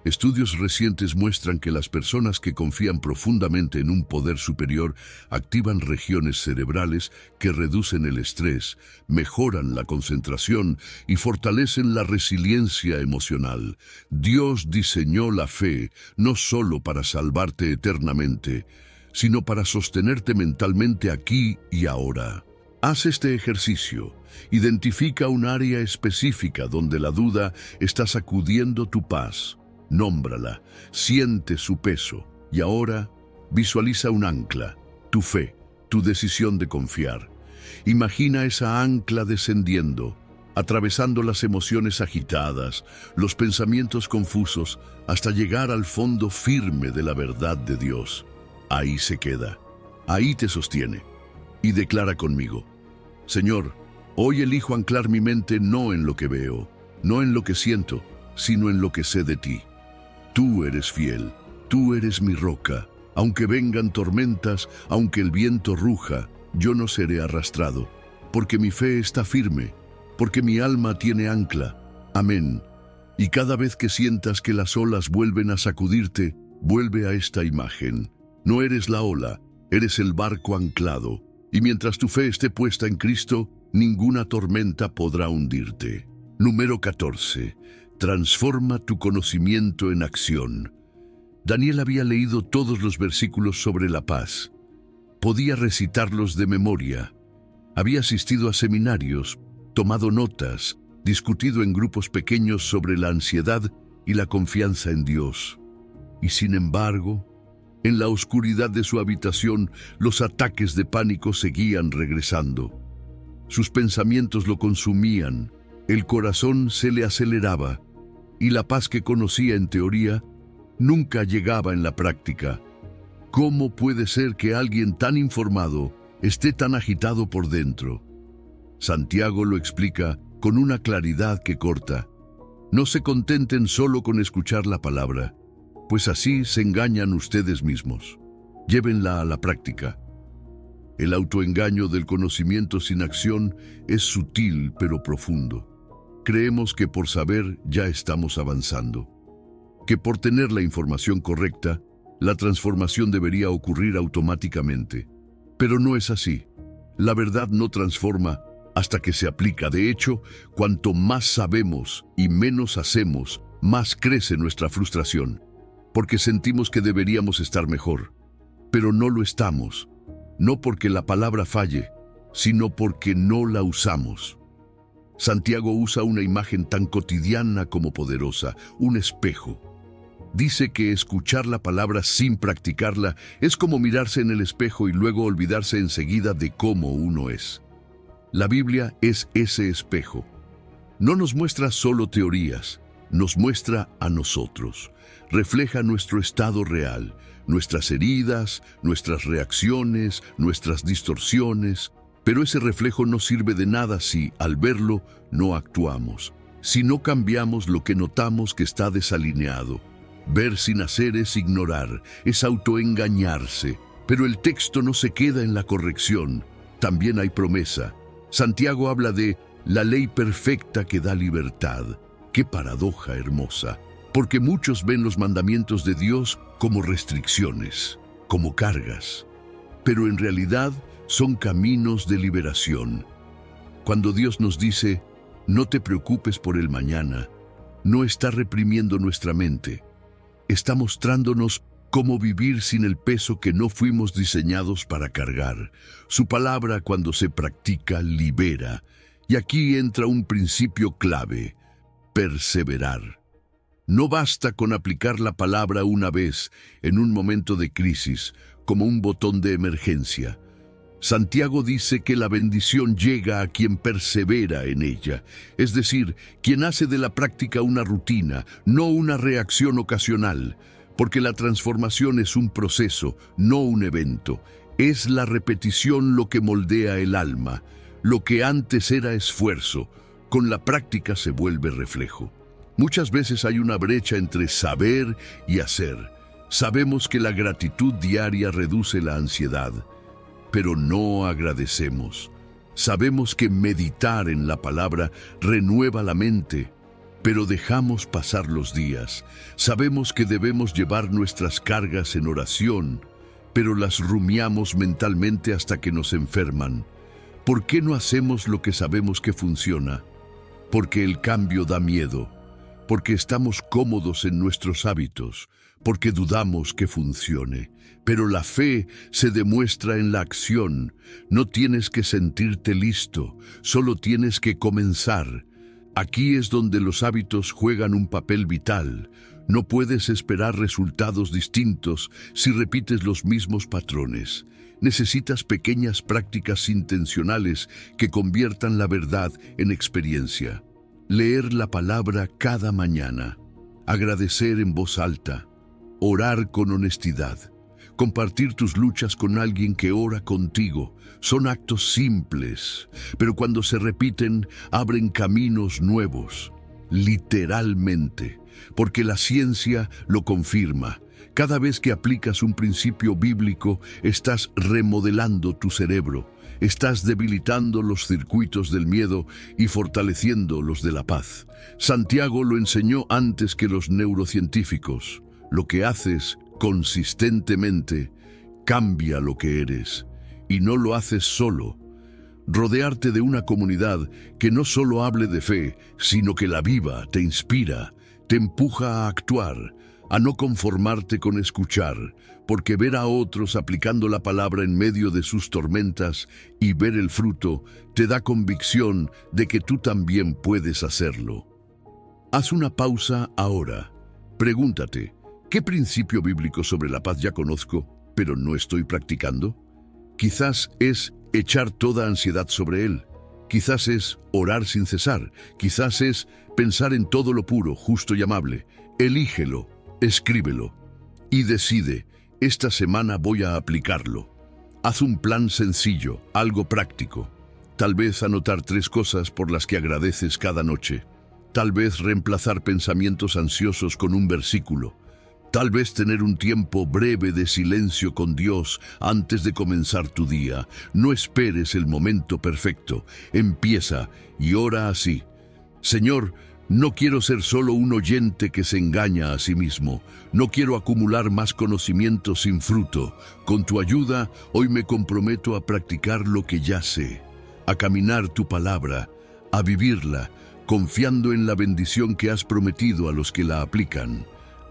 Estudios recientes muestran que las personas que confían profundamente en un poder superior activan regiones cerebrales que reducen el estrés, mejoran la concentración y fortalecen la resiliencia emocional. Dios diseñó la fe no solo para salvarte eternamente, sino para sostenerte mentalmente aquí y ahora. Haz este ejercicio. Identifica un área específica donde la duda está sacudiendo tu paz. Nómbrala, siente su peso y ahora visualiza un ancla, tu fe, tu decisión de confiar. Imagina esa ancla descendiendo, atravesando las emociones agitadas, los pensamientos confusos, hasta llegar al fondo firme de la verdad de Dios. Ahí se queda, ahí te sostiene. Y declara conmigo: Señor, hoy elijo anclar mi mente no en lo que veo, no en lo que siento, sino en lo que sé de ti. Tú eres fiel, tú eres mi roca. Aunque vengan tormentas, aunque el viento ruja, yo no seré arrastrado, porque mi fe está firme, porque mi alma tiene ancla. Amén. Y cada vez que sientas que las olas vuelven a sacudirte, vuelve a esta imagen. No eres la ola, eres el barco anclado, y mientras tu fe esté puesta en Cristo, ninguna tormenta podrá hundirte. Número 14. Transforma tu conocimiento en acción. Daniel había leído todos los versículos sobre la paz. Podía recitarlos de memoria. Había asistido a seminarios, tomado notas, discutido en grupos pequeños sobre la ansiedad y la confianza en Dios. Y sin embargo, en la oscuridad de su habitación, los ataques de pánico seguían regresando. Sus pensamientos lo consumían, el corazón se le aceleraba, y la paz que conocía en teoría nunca llegaba en la práctica. ¿Cómo puede ser que alguien tan informado esté tan agitado por dentro? Santiago lo explica con una claridad que corta. No se contenten solo con escuchar la palabra, pues así se engañan ustedes mismos. Llévenla a la práctica. El autoengaño del conocimiento sin acción es sutil pero profundo. Creemos que por saber ya estamos avanzando, que por tener la información correcta, la transformación debería ocurrir automáticamente. Pero no es así. La verdad no transforma hasta que se aplica. De hecho, cuanto más sabemos y menos hacemos, más crece nuestra frustración, porque sentimos que deberíamos estar mejor, pero no lo estamos, no porque la palabra falle, sino porque no la usamos. Santiago usa una imagen tan cotidiana como poderosa, un espejo. Dice que escuchar la palabra sin practicarla es como mirarse en el espejo y luego olvidarse enseguida de cómo uno es. La Biblia es ese espejo. No nos muestra solo teorías, nos muestra a nosotros. Refleja nuestro estado real, nuestras heridas, nuestras reacciones, nuestras distorsiones. Pero ese reflejo no sirve de nada si, al verlo, no actuamos. Si no cambiamos lo que notamos que está desalineado. Ver sin hacer es ignorar, es autoengañarse. Pero el texto no se queda en la corrección. también hay promesa. Santiago habla de la ley perfecta que da libertad. ¡Qué paradoja hermosa! Porque muchos ven los mandamientos de Dios como restricciones, como cargas, pero en realidad son caminos de liberación. Cuando Dios nos dice, no te preocupes por el mañana, no está reprimiendo nuestra mente, está mostrándonos cómo vivir sin el peso que no fuimos diseñados para cargar. Su palabra, cuando se practica, libera. Y aquí entra un principio clave: perseverar. No basta con aplicar la palabra una vez en un momento de crisis, como un botón de emergencia. Santiago dice que la bendición llega a quien persevera en ella, es decir, quien hace de la práctica una rutina, no una reacción ocasional, porque la transformación es un proceso, no un evento. Es la repetición lo que moldea el alma. Lo que antes era esfuerzo, con la práctica se vuelve reflejo. Muchas veces hay una brecha entre saber y hacer. Sabemos que la gratitud diaria reduce la ansiedad, pero no agradecemos. Sabemos que meditar en la palabra renueva la mente, pero dejamos pasar los días. Sabemos que debemos llevar nuestras cargas en oración, pero las rumiamos mentalmente hasta que nos enferman. ¿Por qué no hacemos lo que sabemos que funciona? Porque el cambio da miedo, porque estamos cómodos en nuestros hábitos, porque dudamos que funcione. Pero la fe se demuestra en la acción. No tienes que sentirte listo, solo tienes que comenzar. Aquí es donde los hábitos juegan un papel vital. No puedes esperar resultados distintos si repites los mismos patrones. Necesitas pequeñas prácticas intencionales que conviertan la verdad en experiencia. Leer la palabra cada mañana, agradecer en voz alta, orar con honestidad, compartir tus luchas con alguien que ora contigo. Son actos simples, pero cuando se repiten, abren caminos nuevos, literalmente, porque la ciencia lo confirma. Cada vez que aplicas un principio bíblico, estás remodelando tu cerebro, estás debilitando los circuitos del miedo y fortaleciendo los de la paz. Santiago lo enseñó antes que los neurocientíficos. Lo que haces consistentemente cambia lo que eres, y no lo haces solo. Rodearte de una comunidad que no solo hable de fe, sino que la viva, te inspira, te empuja a actuar, a no conformarte con escuchar, porque ver a otros aplicando la palabra en medio de sus tormentas y ver el fruto te da convicción de que tú también puedes hacerlo. Haz una pausa ahora. Pregúntate, ¿qué principio bíblico sobre la paz ya conozco, pero no estoy practicando? Quizás es echar toda ansiedad sobre él. Quizás es orar sin cesar. Quizás es pensar en todo lo puro, justo y amable. Elígelo. Escríbelo y decide, esta semana voy a aplicarlo. Haz un plan sencillo, algo práctico. Tal vez anotar 3 cosas por las que agradeces cada noche. Tal vez reemplazar pensamientos ansiosos con un versículo. Tal vez tener un tiempo breve de silencio con Dios antes de comenzar tu día. No esperes el momento perfecto. Empieza y ora así. Señor, no quiero ser solo un oyente que se engaña a sí mismo. No quiero acumular más conocimiento sin fruto. Con tu ayuda, hoy me comprometo a practicar lo que ya sé, a caminar tu palabra, a vivirla, confiando en la bendición que has prometido a los que la aplican.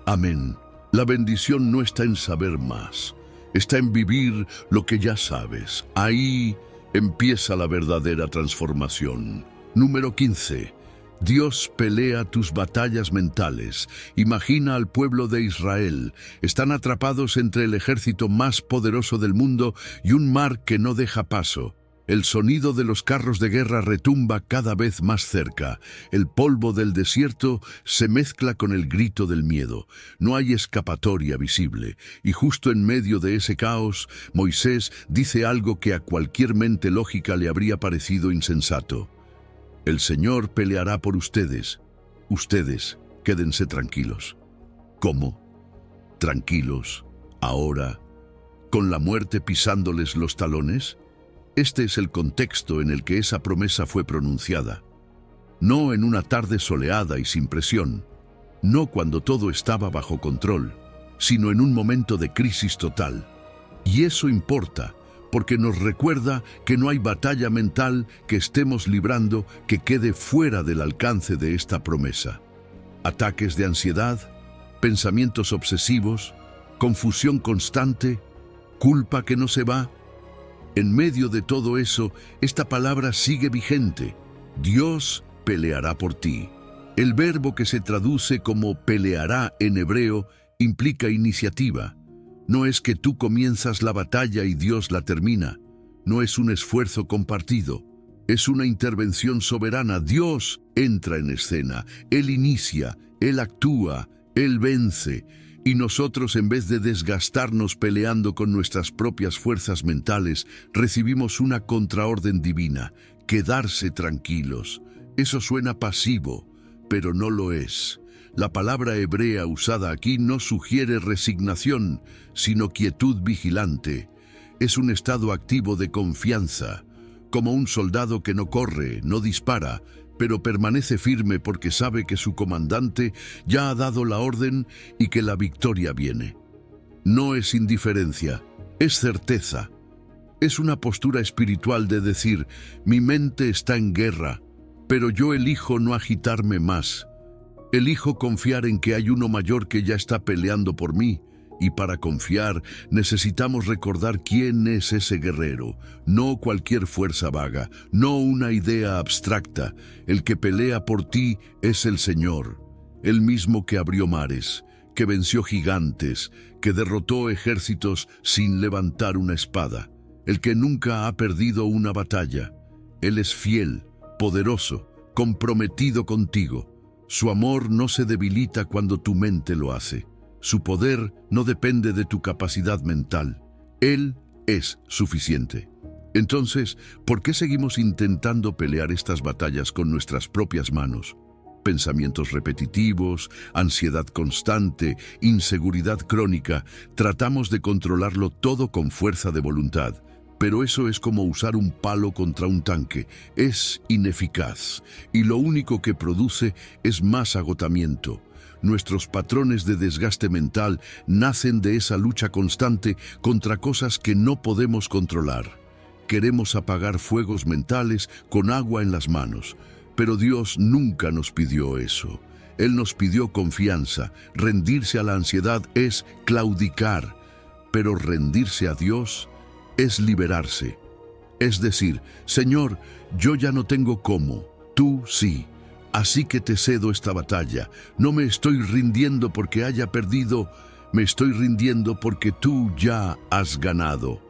Amén. La bendición no está en saber más, está en vivir lo que ya sabes. Ahí empieza la verdadera transformación. Número 15. Dios pelea tus batallas mentales. Imagina al pueblo de Israel. Están atrapados entre el ejército más poderoso del mundo y un mar que no deja paso. El sonido de los carros de guerra retumba cada vez más cerca. El polvo del desierto se mezcla con el grito del miedo. No hay escapatoria visible. Y justo en medio de ese caos, Moisés dice algo que a cualquier mente lógica le habría parecido insensato. El Señor peleará por ustedes. Ustedes quédense tranquilos. ¿Cómo? ¿Tranquilos? ¿Ahora? ¿Con la muerte pisándoles los talones? Este es el contexto en el que esa promesa fue pronunciada. No en una tarde soleada y sin presión, no cuando todo estaba bajo control, sino en un momento de crisis total. Y eso importa, porque nos recuerda que no hay batalla mental que estemos librando que quede fuera del alcance de esta promesa. Ataques de ansiedad, pensamientos obsesivos, confusión constante, culpa que no se va. En medio de todo eso, esta palabra sigue vigente. Dios peleará por ti. El verbo que se traduce como peleará en hebreo implica iniciativa. No es que tú comienzas la batalla y Dios la termina. No es un esfuerzo compartido. Es una intervención soberana. Dios entra en escena. Él inicia, Él actúa, Él vence. Y nosotros, en vez de desgastarnos peleando con nuestras propias fuerzas mentales, recibimos una contraorden divina: quedarse tranquilos. Eso suena pasivo, pero no lo es. La palabra hebrea usada aquí no sugiere resignación, sino quietud vigilante. Es un estado activo de confianza, como un soldado que no corre, no dispara, pero permanece firme porque sabe que su comandante ya ha dado la orden y que la victoria viene. No es indiferencia, es certeza. Es una postura espiritual de decir: mi mente está en guerra, pero yo elijo no agitarme más. Elijo confiar en que hay uno mayor que ya está peleando por mí, y para confiar necesitamos recordar quién es ese guerrero, no cualquier fuerza vaga, no una idea abstracta. El que pelea por ti es el Señor, el mismo que abrió mares, que venció gigantes, que derrotó ejércitos sin levantar una espada, el que nunca ha perdido una batalla. Él es fiel, poderoso, comprometido contigo. Su amor no se debilita cuando tu mente lo hace. Su poder no depende de tu capacidad mental. Él es suficiente. Entonces, ¿por qué seguimos intentando pelear estas batallas con nuestras propias manos? Pensamientos repetitivos, ansiedad constante, inseguridad crónica. Tratamos de controlarlo todo con fuerza de voluntad. Pero eso es como usar un palo contra un tanque. Es ineficaz, y lo único que produce es más agotamiento. Nuestros patrones de desgaste mental nacen de esa lucha constante contra cosas que no podemos controlar. Queremos apagar fuegos mentales con agua en las manos, pero Dios nunca nos pidió eso. Él nos pidió confianza. Rendirse a la ansiedad es claudicar, pero rendirse a Dios es liberarse. Es decir: Señor, yo ya no tengo cómo, tú sí. Así que te cedo esta batalla. No me estoy rindiendo porque haya perdido, me estoy rindiendo porque tú ya has ganado.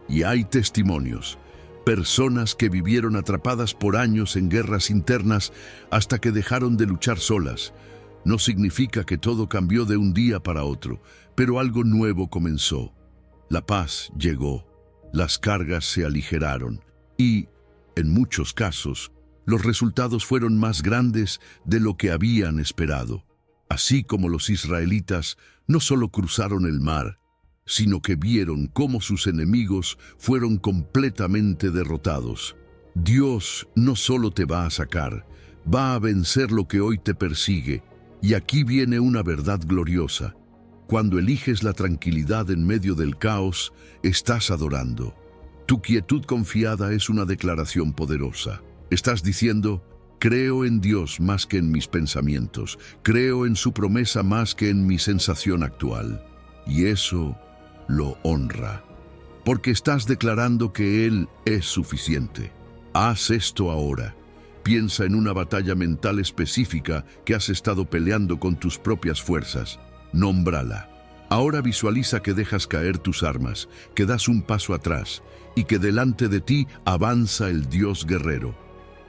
Y hay testimonios. Personas que vivieron atrapadas por años en guerras internas hasta que dejaron de luchar solas. No significa que todo cambió de un día para otro, pero algo nuevo comenzó. La paz llegó, las cargas se aligeraron y, en muchos casos, los resultados fueron más grandes de lo que habían esperado. Así como los israelitas no solo cruzaron el mar, sino que vieron cómo sus enemigos fueron completamente derrotados. Dios no solo te va a sacar, va a vencer lo que hoy te persigue. Y aquí viene una verdad gloriosa. Cuando eliges la tranquilidad en medio del caos, estás adorando. Tu quietud confiada es una declaración poderosa. Estás diciendo: creo en Dios más que en mis pensamientos, creo en su promesa más que en mi sensación actual. Y eso lo honra, porque estás declarando que Él es suficiente. Haz esto ahora. Piensa en una batalla mental específica que has estado peleando con tus propias fuerzas. Nómbrala. Ahora visualiza que dejas caer tus armas, que das un paso atrás y que delante de ti avanza el Dios guerrero.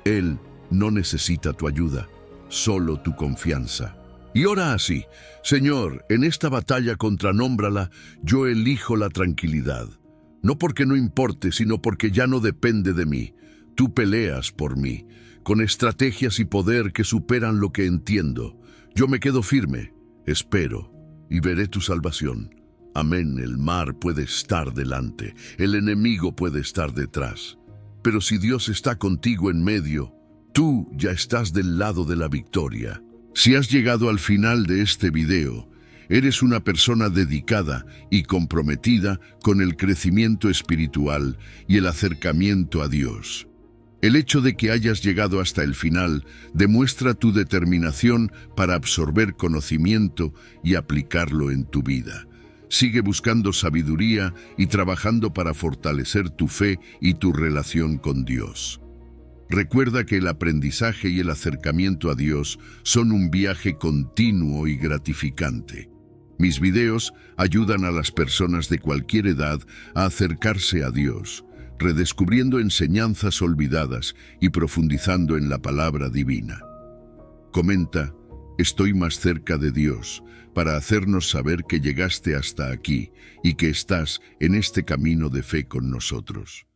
Él no necesita tu ayuda, solo tu confianza. Y ora así: Señor, en esta batalla contra Nómbrala, yo elijo la tranquilidad. No porque no importe, sino porque ya no depende de mí. Tú peleas por mí, con estrategias y poder que superan lo que entiendo. Yo me quedo firme, espero, y veré tu salvación. Amén, el mar puede estar delante, el enemigo puede estar detrás. Pero si Dios está contigo en medio, tú ya estás del lado de la victoria. Si has llegado al final de este video, eres una persona dedicada y comprometida con el crecimiento espiritual y el acercamiento a Dios. El hecho de que hayas llegado hasta el final demuestra tu determinación para absorber conocimiento y aplicarlo en tu vida. Sigue buscando sabiduría y trabajando para fortalecer tu fe y tu relación con Dios. Recuerda que el aprendizaje y el acercamiento a Dios son un viaje continuo y gratificante. Mis videos ayudan a las personas de cualquier edad a acercarse a Dios, redescubriendo enseñanzas olvidadas y profundizando en la palabra divina. Comenta, estoy más cerca de Dios, para hacernos saber que llegaste hasta aquí y que estás en este camino de fe con nosotros.